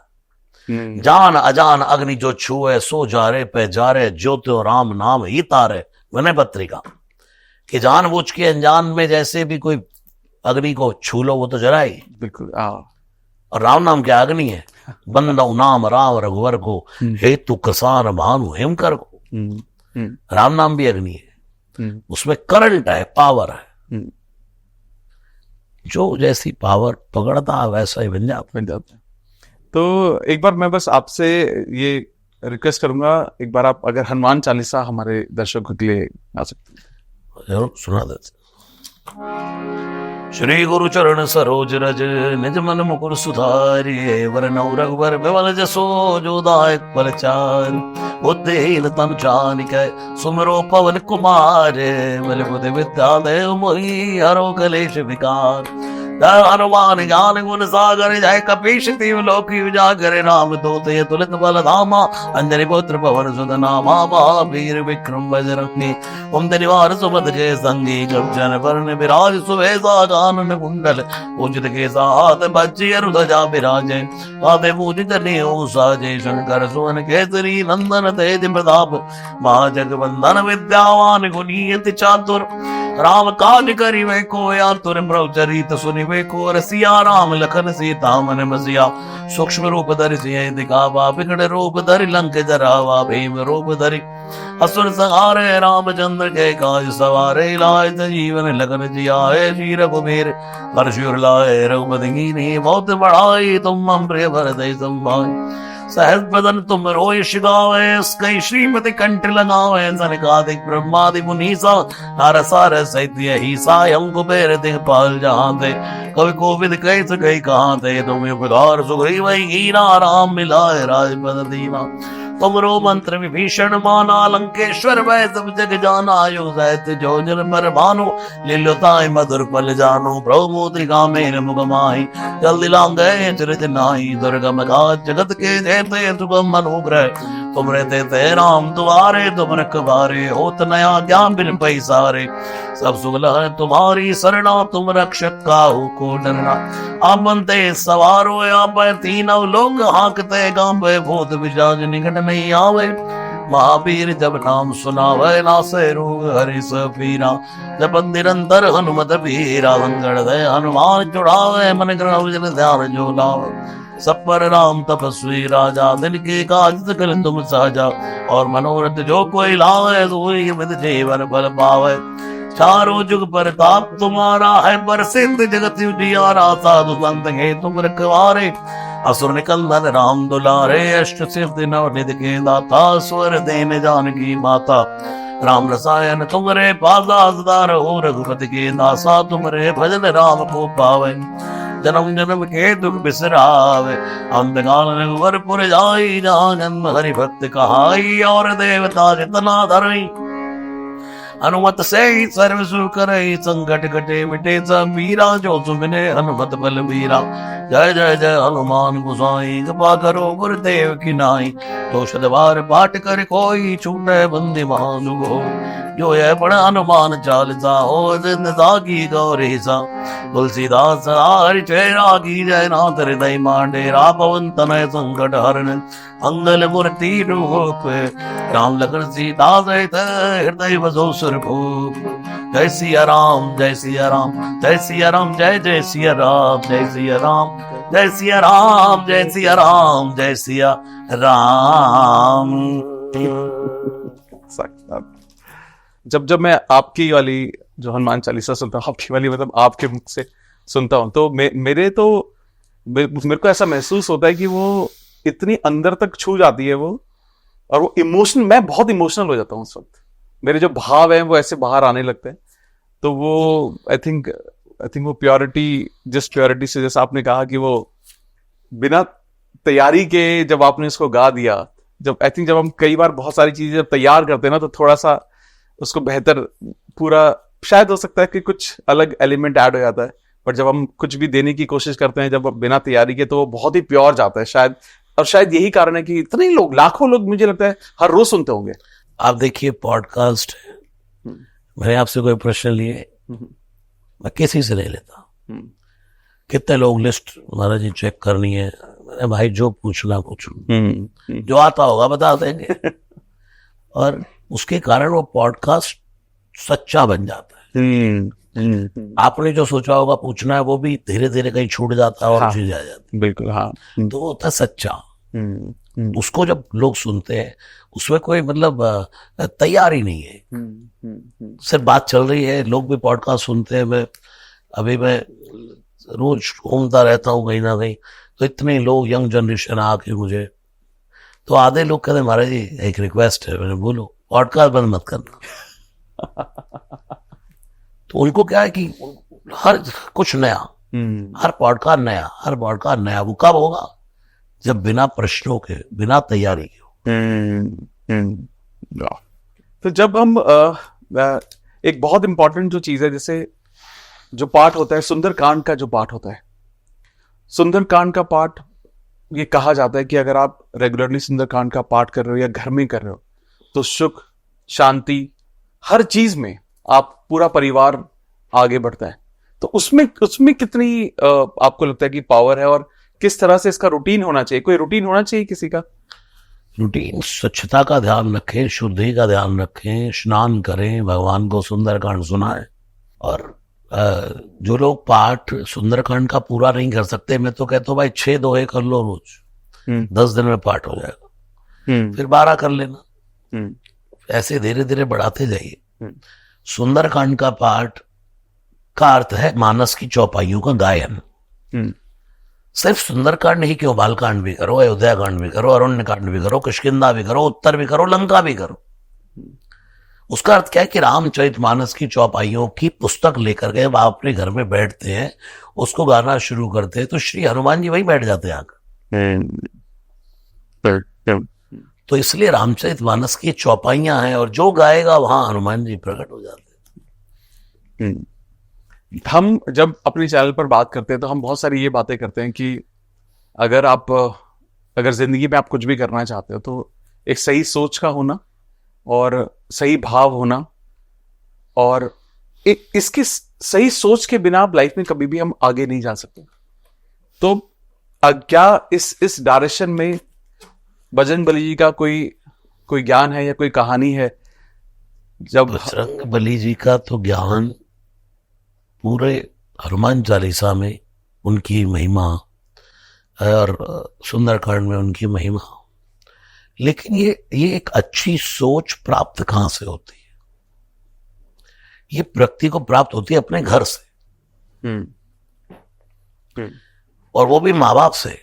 है। जान अजान अग्नि जो छुए सो जारे पे जारे ज्योतियो राम नाम ही तारे, विनय पत्रिका, कि जानबूझ के अनजान में जैसे भी कोई अग्नि को छू लो वो तो जलाए, बिल्कुल। और राम नाम क्या अग्नि है, बंदो नाम राम रघुवर को हेतु कसान भानु हेमकर को, राम नाम भी अग्नि है, उसमें करंट है, पावर है, जो जैसी पावर पकड़ता है वैसा ही बन जाता। तो एक बार मैं बस आपसे ये रिक्वेस्ट करूंगा, एक बार आप अगर हनुमान चालीसा हमारे दर्शकों के लिए आ सकते हैं, जरूर सुना देते। श्री गुरु चरण सरोज रज निज मन मुकुर सुधारे, वरनौ रघुवर विमल जसो जो दायक फलचार, बुद्धिहीन तनु जानिक सुमिरो पवन कुमार, बल बुद्धि विद्या देव मोहि हरो कलेश विकार, जय हनुमान ज्ञान गुण सागर, जय कपीश तिहुँ लोक उजागर, राम दूत तुलित बल धामा, अंजनी पुत्र पवन सुत नामा, महावीर विक्रम बजरंगी, कुमति निवार सुमति के संगी, जन वरण विराज सुवेशा, कानन कुंडल पूजित केसा, हाथ बज्जी ध्वजा विराजे, पादे पूजित नेऊ साजे, शंकर सुवन केसरी नंदन तेज प्रताप, महाजगवंदन विद्यावान गुणी अति चातुर, राम काज करिवे को आतुर, प्रभुचरित सुनिवे को रसिया, राम लखन सीता मन बसिया, सूक्ष्म रूप धरि सिय दिखावा, विकट रूप धरि लंक जरावा, भीम रूप धरि असुर संहारे, रामचंद्र के काज सवारे, लाए जीवन लगन जियाए, श्री रघुबीर हर्षुर लाए, रघुपति कीन्ही बहुत बड़ाई, तुम मम प्रिय भरत संभाई, सहज बदन तुम रोयश गावे, कई श्रीमति कंठ लगावे, सनकादिक ब्रह्मादि मुनीसा, नारसार सहित यही सायं कुबेर दिखपाल जहाँ थे, कवि कोविद कह सके कहाँ थे, तुम उपकार सुग्रीव हीरा, राम मिलाए राजपद दीना, तुमरो मंत्र विभीषण माना, लंकेश्वर वै सब जग जाना, यो सहित जो जन पर भानु, लील्योताय मधुर फल जानो, प्रभु मुद्रिका मेर मुख माहि, जल्दी लांगे चरित नाहि, दुर्गम काज जगत के जेते, सुगम अनुग्रह तुम रहते थे राम तुम्हारे, तुम रखवारे होत नया ज्ञान बिन पैसारे, सब सुगल है तुम्हारी सरना, तुम रक्षक काहू को डरना, आप बनते सवारो आप तीनों लोग हाकते गांबे, भूत पिशाच निकट नहीं आवे, महावीर जब नाम सुनावे, नासे रोग हरि सब पीरा, जपत निरंतर हनुमत पीरा, संकट दे हनुमान छुड़ावे, मन क्रम जन ध्यान जो लावे, सब पर राम तपस्वी राजा, दिन के काज सकल तुम साजा, और मनोरथ जो कोई लावे, सोई विद जीवन फल पावे, चारों जुग पर ताप तुम्हारा है, पर सिद्ध जगत उजियारा, साधु संत है तुम रखवारे, असुर निकंदन राम दुलारे, अष्ट सिद्धि नवनिधि के दाता, स्वर देन जानकी माता, राम रसायन तुमरे पासा, सदा रहो रघुपति के दासा, तुमरे भजन राम को पावे, जन्म जन्म के दुख बिसरावे, अंतकाल रघुवर पुर जाई, जहाँ जन्म हरि भक्त कहाई, और देवता जितना धरई, हनुमत से ही सर्व सुख करई, संकट कटे मिटे सब मीरा, जो सुमिने हनुमत बल बीरा, जय जय जय हनुमान गोसाई, कृपा करो गुरुदेव की नाई, तो सदवार पाठ कर कोई, छूटे बंदी महासुख हो, जो यह पढ़ हनुमान चालीसा, हो जिंदा की गौरी सा, तुलसीदास हरि चेरा की, जय नाथ हृदय मांडे, पवन तनय संकट हरण, मंगल मूर्ति रूप, राम लखन सीता सहित हृदय बसो सुरभूप, जय सिया राम जय सिया राम, जय सिया राम जय जय सिया राम, जय सिया राम जय सिया राम, जय सिया राम जय सिया राम। जब जब मैं आपकी वाली जो हनुमान चालीसा सुनता हूँ, आपकी वाली मतलब आपके मुख से सुनता हूँ, तो मेरे को ऐसा महसूस होता है कि वो इतनी अंदर तक छू जाती है वो, और वो इमोशन, मैं बहुत इमोशनल हो जाता हूँ उस वक्त। मेरे जो भाव हैं वो ऐसे बाहर आने लगते हैं। तो वो आई थिंक वो प्योरिटी, जिस प्योरिटी से, जैसे आपने कहा कि वो बिना तैयारी के जब आपने इसको गा दिया, जब आई थिंक जब हम कई बार बहुत सारी चीजें जब तैयार करते हैं ना, तो थोड़ा सा उसको बेहतर पूरा शायद हो सकता है कि कुछ अलग एलिमेंट ऐड हो जाता है, पर जब हम कुछ भी देने की कोशिश करते हैं जब बिना तैयारी के, तो वो बहुत ही प्योर जाता है शायद। और शायद यही कारण है कि इतने लोग, लाखों लोग मुझे लगता है हर रोज सुनते होंगे। आप देखिए पॉडकास्ट, मैंने आपसे कोई प्रश्न लिए, मैं किसी से नहीं लेता। कितने लोग लिस्ट हमारा जी चेक करनी है, मैंने भाई जो पूछना पूछो, जो आता होगा बता देंगे। और उसके कारण वो पॉडकास्ट सच्चा बन जाता है। आपने जो सोचा होगा पूछना है, वो भी धीरे धीरे कहीं छूट जाता है और चीज आ जाती है। बिल्कुल, हाँ। तो वो होता है सच्चा। उसको जब लोग सुनते हैं, उसमें कोई मतलब तैयारी नहीं है, सिर्फ बात चल रही है। लोग भी पॉडकास्ट सुनते हैं। मैं रोज घूमता रहता हूँ कहीं ना कहीं, तो इतने लोग यंग जनरेशन आके मुझे, तो आधे लोग कहते हैं महाराज जी एक रिक्वेस्ट है। मैंने बोलो पॉडकास्ट बंद मत करना। तो उनको क्या है कि हर कुछ नया, हर पॉडकास्ट नया। वो कब होगा? जब बिना प्रश्नों के, बिना तैयारी के। तो जब हम एक बहुत इंपॉर्टेंट जो चीज है, जैसे जो पाठ होता है, सुंदरकांड का जो पाठ होता है, सुंदरकांड का पाठ, ये कहा जाता है कि अगर आप रेगुलरली सुंदरकांड का पाठ कर रहे हो या घर में कर रहे हो, तो सुख, शांति, हर चीज में आप पूरा परिवार आगे बढ़ता है। तो उसमें कितनी आपको लगता है कि पावर है, और किस तरह से इसका रूटीन होना चाहिए? कोई रूटीन होना चाहिए किसी का? रूटीन, स्वच्छता का ध्यान रखें, शुद्धि का ध्यान रखें, स्नान करें, भगवान को सुंदरकांड सुनाएं। और जो लोग पाठ सुंदरकांड का पूरा नहीं कर सकते, मैं तो कहता हूँ भाई 6 दोहे कर लो रोज, 10 दिन में पाठ हो जाएगा। फिर 12 कर लेना, ऐसे धीरे धीरे बढ़ाते जाइए। सुंदरकांड का पाठ का अर्थ है मानस की चौपाइयों का गायन। सिर्फ सुंदरकांड ही क्यों, बालकांड भी करो, अयोध्या कांड भी करो, अरण्य कांड भी करो, किष्किंधा भी करो, उत्तर भी करो, लंका भी करो। उसका अर्थ क्या है कि रामचरितमानस की चौपाइयों की पुस्तक लेकर के आप अपने घर में बैठते हैं, उसको गाना शुरू करते हैं, तो श्री हनुमान जी वही बैठ जाते हैं आकर। तो इसलिए रामचरितमानस की चौपाइयां हैं, और जो गाएगा वहां हनुमान जी प्रकट हो जाते हैं। हम जब अपने चैनल पर बात करते हैं, तो हम बहुत सारी ये बातें करते हैं कि अगर जिंदगी में आप कुछ भी करना चाहते हो, तो एक सही सोच का होना और सही भाव होना, और एक इसकी सही सोच के बिना आप लाइफ में कभी भी हम आगे नहीं जा सकते। तो क्या इस डायरेक्शन में बजरंग बली जी का कोई ज्ञान है या कोई कहानी है? जब बजरंग बली जी का तो ज्ञान पूरे हनुमान चालीसा में उनकी महिमा और सुंदरकांड में उनकी महिमा, लेकिन ये एक अच्छी सोच प्राप्त कहां से होती है? ये व्यक्ति को प्राप्त होती है अपने घर से, और वो भी माँ बाप से।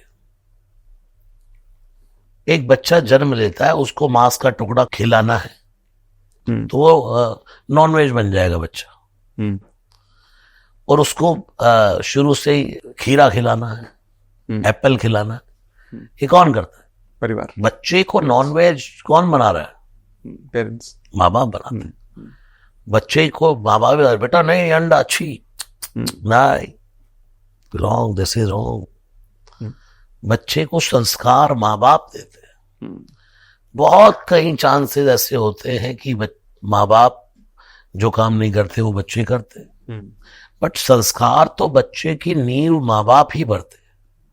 एक बच्चा जन्म लेता है, उसको मांस का टुकड़ा खिलाना है, तो वो नॉनवेज बन जाएगा बच्चा। और उसको शुरू से ही खीरा खिलाना है, एप्पल खिलाना है, ये कौन करता है? परिवार। बच्चे को नॉनवेज कौन बना रहा है? पेरेंट्स, माँ बाप बनाते हैं। बच्चे को माँ बाप, बेटा नहीं अंडा अच्छी, नहीं, रॉन्ग, दिस इज रॉन्ग। बच्चे को संस्कार माँ बाप देते हैं। बहुत कई चांसेस ऐसे होते हैं कि माँ बाप जो काम नहीं करते वो बच्चे करते, बट संस्कार तो बच्चे की नींव माँ बाप ही भरते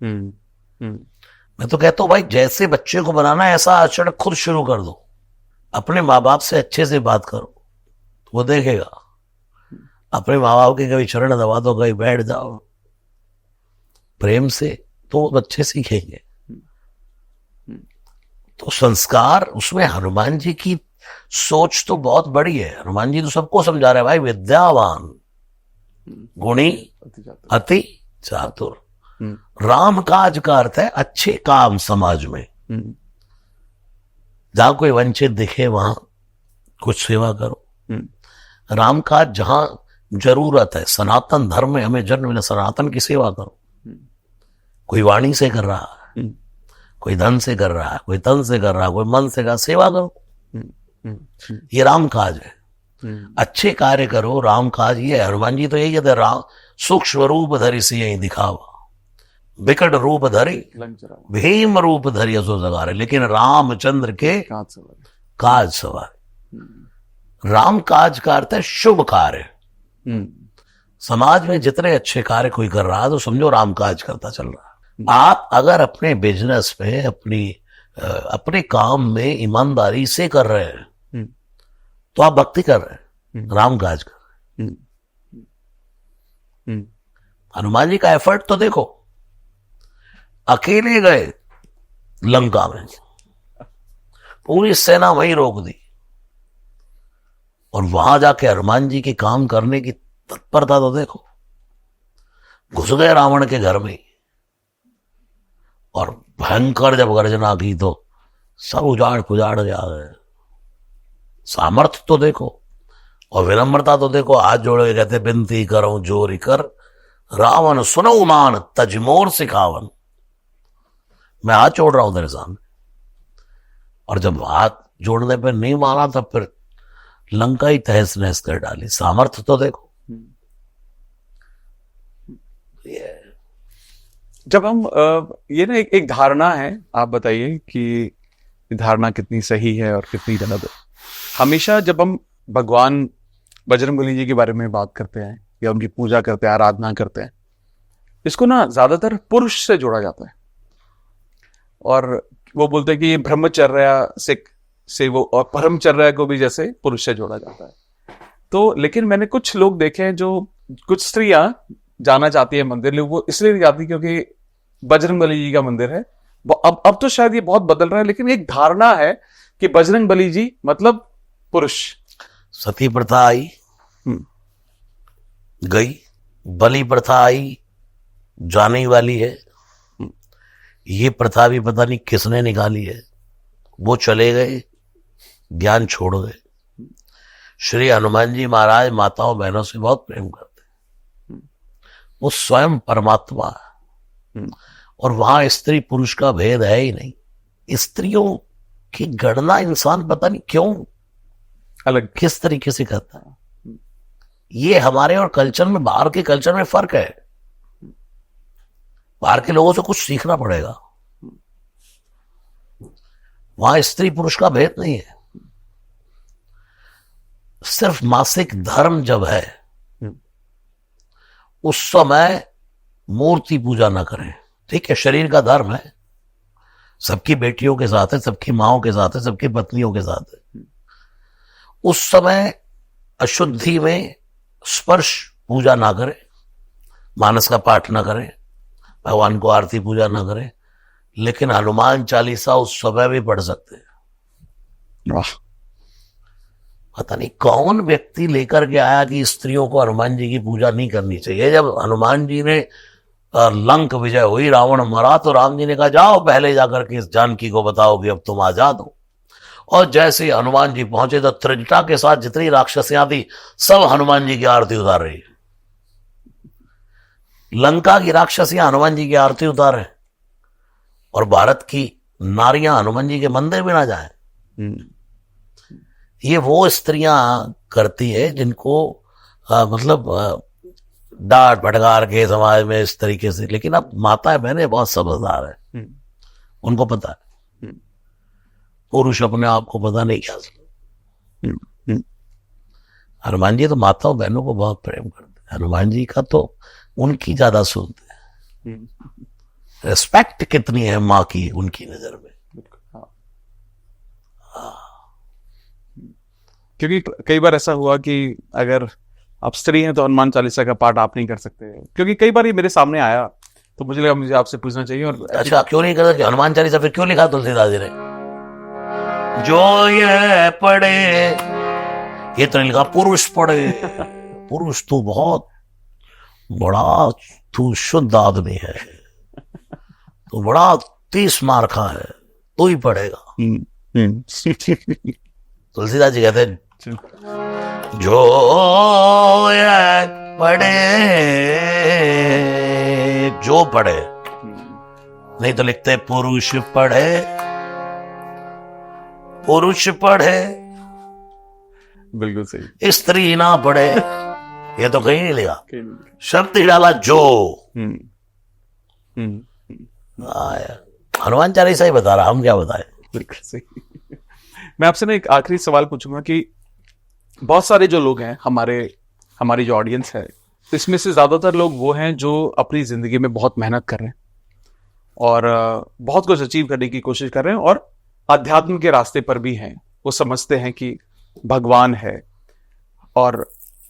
हैं। मैं तो कहता हूँ भाई, जैसे बच्चे को बनाना है ऐसा आचरण खुद शुरू कर दो। अपने माँ बाप से अच्छे से बात करो, वो देखेगा। अपने माँ बाप के कभी चरण दबा दो, कभी बैठ जाओ प्रेम से, तो बच्चे सीखेंगे। तो संस्कार, उसमें हनुमान जी की सोच तो बहुत बड़ी है। हनुमान जी तो सबको समझा रहे हैं भाई, विद्यावान गुणी अति चातुर। राम काज का अर्थ है अच्छे काम समाज में। जहां कोई वंचित दिखे वहां कुछ सेवा करो। राम काज जहां जरूरत है, सनातन धर्म में हमें जन्म मिला, सनातन की सेवा करो। कोई वाणी से कर रहा है, कोई धन से कर रहा है, कोई तन से कर रहा है, कोई मन से कर, सेवा करो। ये राम काज है। अच्छे कार्य करो, राम काज ये है। हनुमान जी तो यही कहते, राम सूक्ष्म रूप धरि से यही दिखावा, विकट रूप धरि भीम रूप धरि असो सवारे, लेकिन रामचंद्र के काज सवार। राम काज का अर्थ है शुभ कार्य। समाज में जितने अच्छे कार्य कोई कर रहा है तो समझो राम काज करता चल रहा है। आप अगर अपने बिजनेस में, अपने काम में ईमानदारी से कर रहे हैं तो आप भक्ति कर रहे हैं, राम काज कर रहे हैं। हनुमान जी का एफर्ट तो देखो, अकेले गए लंका में, पूरी सेना वहीं रोक दी, और वहां जाके हनुमान जी के काम करने की तत्परता तो देखो। घुस गए रावण के घर में और भयंकर जब गर्जना की तो सब उजाड़ पुजाड़ जा गए। सामर्थ्य तो देखो और विनम्रता तो देखो। हाथ जोड़ के कहते, बिनती करो जोरी कर, रावण सुनो मान तजमोर सिखावन। मैं हाथ जोड़ रहा हूं तेरे सामने, और जब हाथ जोड़ने पे नहीं माना तब फिर लंका ही तहस नहस कर डाली। सामर्थ्य तो देखो। जब हम ये ना एक धारणा है, आप बताइए कि धारणा कितनी सही है और कितनी गलत है। हमेशा जब हम भगवान बजरंगबली जी के बारे में बात करते हैं या उनकी पूजा करते हैं, आराधना करते हैं, इसको ना ज्यादातर पुरुष से जोड़ा जाता है, और वो बोलते हैं कि ये ब्रह्मचर्य से वो, और परमचर्या को भी जैसे पुरुष से जोड़ा जाता है। तो लेकिन मैंने कुछ लोग देखे हैं, जो कुछ स्त्रियां जाना चाहती है मंदिर, वो इसलिए नहीं जाती क्योंकि बजरंगबली जी का मंदिर है। अब तो शायद ये बहुत बदल रहा है, लेकिन एक धारणा है कि बजरंगबली जी मतलब पुरुष। सती प्रथा आई गई, बलि प्रथा आई, जाने वाली है। ये प्रथा भी पता नहीं किसने निकाली है, वो चले गए, ज्ञान छोड़ गए। श्री हनुमान जी महाराज माताओं बहनों से बहुत प्रेम करते, वो स्वयं परमात्मा है, और वहां स्त्री पुरुष का भेद है ही नहीं। स्त्रियों की गणना इंसान पता नहीं क्यों अलग किस तरीके से करता है। ये हमारे और कल्चर में, बाहर के कल्चर में फर्क है। बाहर के लोगों से कुछ सीखना पड़ेगा। वहां स्त्री पुरुष का भेद नहीं है। सिर्फ मासिक धर्म जब है उस समय मूर्ति पूजा ना करें। ठीक है, शरीर का धर्म है, सबकी बेटियों के साथ है, सबकी माओं के साथ है, सबकी पत्नियों के साथ है। उस समय अशुद्धि में स्पर्श पूजा ना करें, मानस का पाठ ना करें, भगवान को आरती पूजा ना करें, लेकिन हनुमान चालीसा उस समय भी पढ़ सकते हैं। वाह, पता नहीं कौन व्यक्ति लेकर के आया कि स्त्रियों को हनुमान जी की पूजा नहीं करनी चाहिए। जब हनुमान जी ने लंक विजय हुई, रावण मरा, तो राम जी ने कहा जाओ पहले जाकर के जानकी को बताओ कि अब तुम आजाद हो। और जैसे ही हनुमान जी पहुंचे तो त्रिजटा के साथ जितनी राक्षसियां थी सब हनुमान जी की आरती उतार रही। लंका की राक्षसियां हनुमान जी की आरती उतारे, और भारत की नारियां हनुमान जी के मंदिर भी ना जाए। ये वो स्त्रियां करती है जिनको मतलब डांट भटकार के समाज में इस तरीके से। लेकिन अब माताएं बहनें बहुत समझदार है, उनको पता है। पुरुष अपने आप को पता नहीं क्या। हनुमान जी तो माताओं बहनों को बहुत प्रेम करते हैं। हनुमान जी का तो उनकी ज्यादा सुनते हैं। रिस्पेक्ट कितनी है माँ की उनकी नजर में। क्योंकि कई बार ऐसा हुआ कि अगर आप स्त्री हैं तो हनुमान चालीसा का पाठ आप नहीं कर सकते, क्योंकि कई बार ये मेरे सामने आया तो मुझे लगा मुझे आपसे पूछना चाहिए। और अच्छा, क्यों नहीं कर सकते हनुमान चालीसा? फिर क्यों लिखा तुलसीदास जी ने? जो ये पढ़े, ये तो नहीं लिखा पुरुष पढ़े। पुरुष तू बहुत बड़ा, तू शुद्ध आदमी है, तू बड़ा 30 मार्का है, तू ही पढ़ेगा। तुलसीदास जी कहते हैं जो ये पढ़े, जो पढ़े, नहीं तो लिखते पुरुष पढ़े, पुरुष पढ़े, बिल्कुल सही। स्त्री ना पढ़े, ये तो कहीं नहीं लिखा, शब्द ही डाला जो। हनुमान चालीसा ही बता रहा, हम क्या बताए। बिल्कुल सही। मैं आपसे ना एक आखिरी सवाल पूछूंगा कि बहुत सारे जो लोग हैं, हमारी जो ऑडियंस है, इसमें से ज्यादातर लोग वो हैं जो अपनी जिंदगी में बहुत मेहनत कर रहे हैं और बहुत कुछ अचीव करने की कोशिश कर रहे हैं और अध्यात्म के रास्ते पर भी हैं। वो समझते हैं कि भगवान है और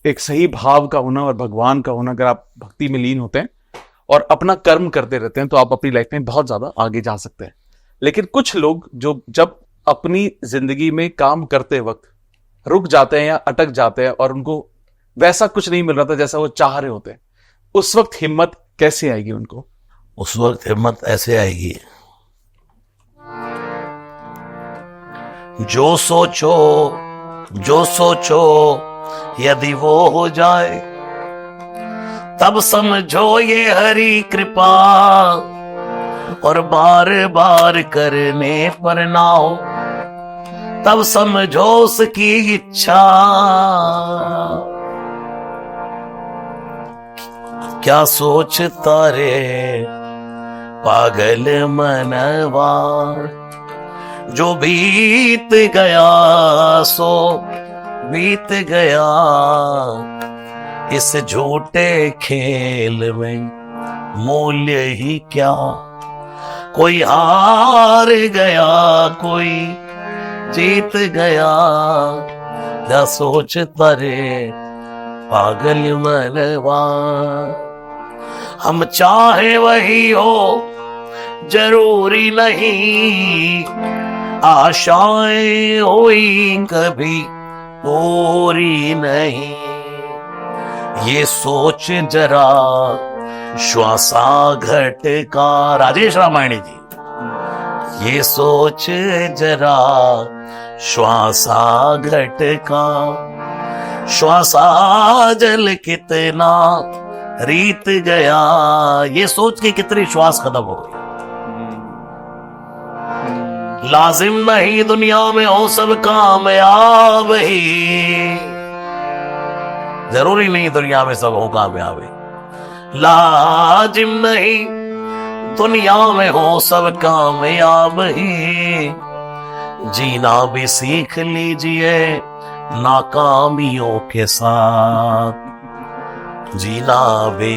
एक सही भाव का होना और भगवान का होना, अगर आप भक्ति में लीन होते हैं और अपना कर्म करते रहते हैं तो आप अपनी लाइफ में बहुत ज्यादा आगे जा सकते हैं। लेकिन कुछ लोग जो जब अपनी जिंदगी में काम करते वक्त रुक जाते हैं या अटक जाते हैं और उनको वैसा कुछ नहीं मिल रहा था जैसा वो चाह रहे होते हैं, उस वक्त हिम्मत कैसे आएगी उनको? उस वक्त हिम्मत ऐसे आएगी, जो सोचो यदि वो हो जाए, तब समझो ये हरि कृपा, और बार बार करने पर ना हो, तब समझो उसकी इच्छा। क्या सोचता रे पागल मनवा, जो बीत गया सो बीत गया, इस झूठे खेल में मूल्य ही क्या। कोई हार गया कोई जीत गया, क्या सोचता रे पागल मनवा। हम चाहे वही हो जरूरी नहीं, आशाएं हुई कभी पूरी नहीं। ये सोच जरा श्वासा घटका, राजेश रामायणी जी। ये सोच जरा श्वासा घटका, श्वासा जल कितना रीत गया। ये सोच के कितनी श्वास खत्म हो गई। लाजिम नहीं दुनिया में हो सब कामयाब ही, जरूरी नहीं दुनिया में सब हो कामयाब ही। लाजिम नहीं दुनिया में हो सब कामयाब ही, जीना भी सीख लीजिए नाकामियों के साथ। जीना भी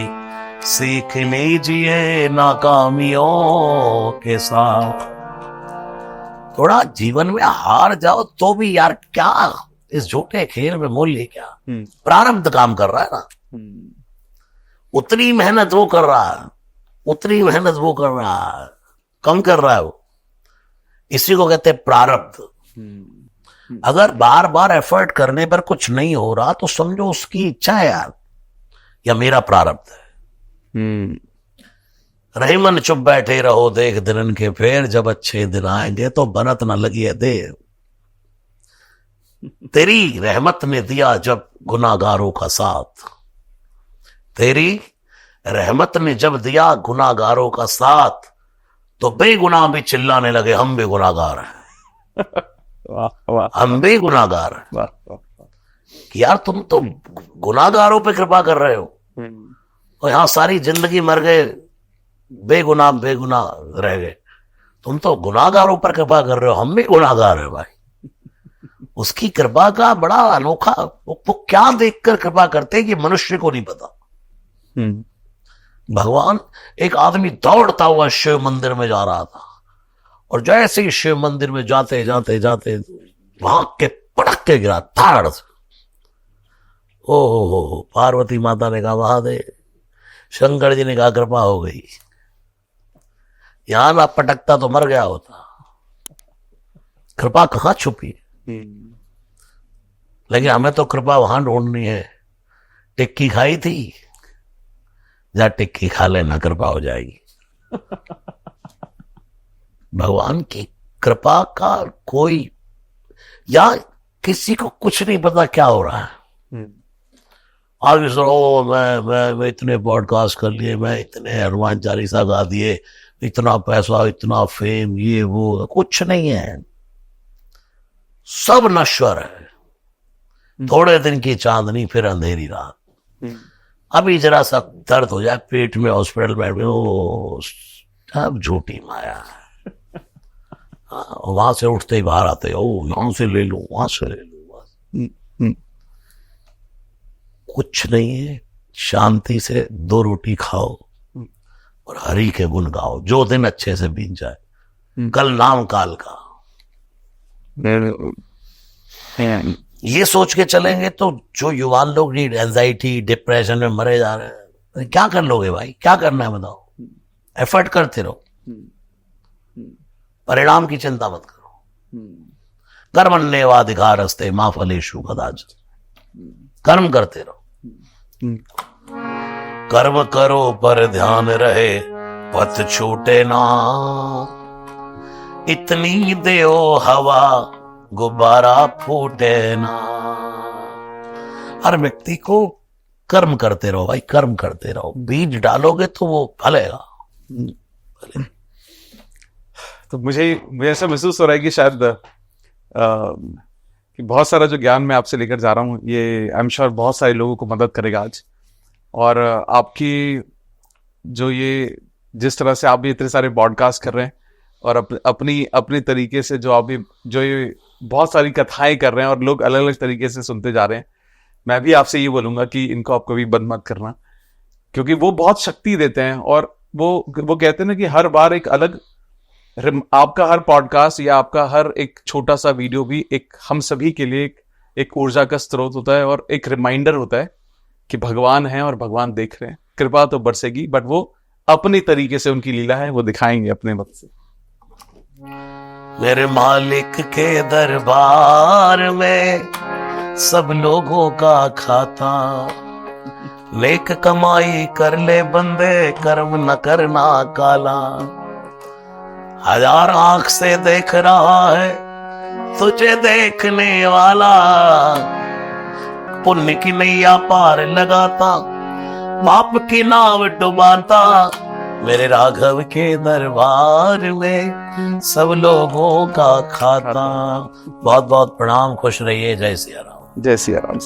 सीख लीजिए नाकामियों के साथ। थोड़ा जीवन में हार जाओ तो भी यार क्या, इस झूठे खेल में मूल्य क्या। प्रारब्ध काम कर रहा है ना, उतनी मेहनत वो कर रहा है, उतनी मेहनत वो कर रहा है, कम कर रहा है वो। इसी को कहते हैं प्रारब्ध। अगर बार बार एफर्ट करने पर कुछ नहीं हो रहा तो समझो उसकी इच्छा है यार, या मेरा प्रारब्ध है। रहीमन चुप बैठे रहो देख दिन के फेर, जब अच्छे दिन आएंगे तो बनत न लगी है देर। तेरी रहमत ने दिया जब गुनाहगारों का साथ, तेरी रहमत ने जब दिया गुनाहगारों का साथ, तो बेगुनाह भी चिल्लाने लगे हम भी गुनाहगार हैं। वाह वाह, हम भी गुनाहगार हैं। वाह वाह। कि यार तुम तो गुनाहगारों पे कृपा कर रहे हो, और यहां सारी जिंदगी मर गए, बेगुनाह रह गए। तुम तो गुनाहगारों पर कृपा कर रहे हो, हम भी गुनाहगार हैं भाई। उसकी कृपा का बड़ा अनोखा, वो क्या देखकर कृपा करते हैं कि मनुष्य को नहीं पता। भगवान, एक आदमी दौड़ता हुआ शिव मंदिर में जा रहा था, और जैसे ही शिव मंदिर में जाते जाते जाते वहां के पटक के गिरा धाड़ से। ओ पार्वती माता ने कहा महादेव, शंकर जी ने कहा कृपा हो गई। यहां ना पटकता तो मर गया होता। कृपा कहां छुपी, लेकिन हमें तो कृपा वहां ढूंढनी है। टिक्की खाई थी, जा टिक्की खा लेना, कृपा हो जाएगी। भगवान की कृपा का कोई, या किसी को कुछ नहीं पता क्या हो रहा है। आगे सुनो, मैं इतने पॉडकास्ट कर लिए, मैं इतने हनुमान चालीसा गा दिए, इतना पैसा, इतना फेम, ये वो, कुछ नहीं है, सब नश्वर है। थोड़े दिन की चांदनी, फिर अंधेरी रात। अभी जरा सा दर्द हो जाए पेट में, हॉस्पिटल में, ओ सब झूठी माया है। वहां से उठते ही बाहर आते, ओ यहां से ले लो, वहां से ले लो, कुछ नहीं है। शांति से 2 रोटी खाओ और हरि के गुण गाओ, जो दिन अच्छे से बीत जाए, कल नाम काल का। ये सोच के चलेंगे तो जो युवा लोग एंजाइटी डिप्रेशन में मरे जा रहे हैं, क्या कर लोगे भाई? क्या करना है बताओ? एफर्ट करते रहो, परिणाम की चिंता मत करो। कर्मण्येवाधिकारस्ते मा फलेषु कदाचन। कर्म करते रहो, कर्म करो पर ध्यान रहे, पथ छूटे ना। इतनी देओ हवा, गुब्बारा फूटे ना। हर व्यक्ति को कर्म करते रहो भाई, कर्म करते रहो। बीज डालोगे तो वो फलेगा। तो मुझे ऐसा महसूस हो रहा है कि शायद कि बहुत सारा जो ज्ञान मैं आपसे लेकर जा रहा हूँ, ये आई एम श्योर बहुत सारे लोगों को मदद करेगा आज। और आपकी जो ये जिस तरह से आप भी इतने सारे पॉडकास्ट कर रहे हैं और अपनी तरीके से जो आप भी जो ये बहुत सारी कथाएं कर रहे हैं और लोग अलग अलग तरीके से सुनते जा रहे हैं, मैं भी आपसे ये बोलूंगा कि इनको आप कभी बंद मत करना, क्योंकि वो बहुत शक्ति देते हैं। और वो कहते हैं ना कि हर बार एक अलग, आपका हर पॉडकास्ट या आपका हर एक छोटा सा वीडियो भी एक हम सभी के लिए एक ऊर्जा का स्रोत होता है और एक रिमाइंडर होता है कि भगवान है और भगवान देख रहे हैं। कृपा तो बरसेगी, बट वो अपनी तरीके से, उनकी लीला है, वो दिखाएंगे अपने वक्त से। मेरे मालिक के दरबार में सब लोगों का खाता, नेक कमाई कर ले बंदे, कर्म न करना काला। 1000 आंख से देख रहा है तुझे देखने वाला, पुण्य की नैया पार लगाता, पाप की नाव डुबाता। मेरे राघव के दरबार में सब लोगों का खाता। बहुत बहुत प्रणाम, खुश रहिए। जय सिया राम। जय सिया राम।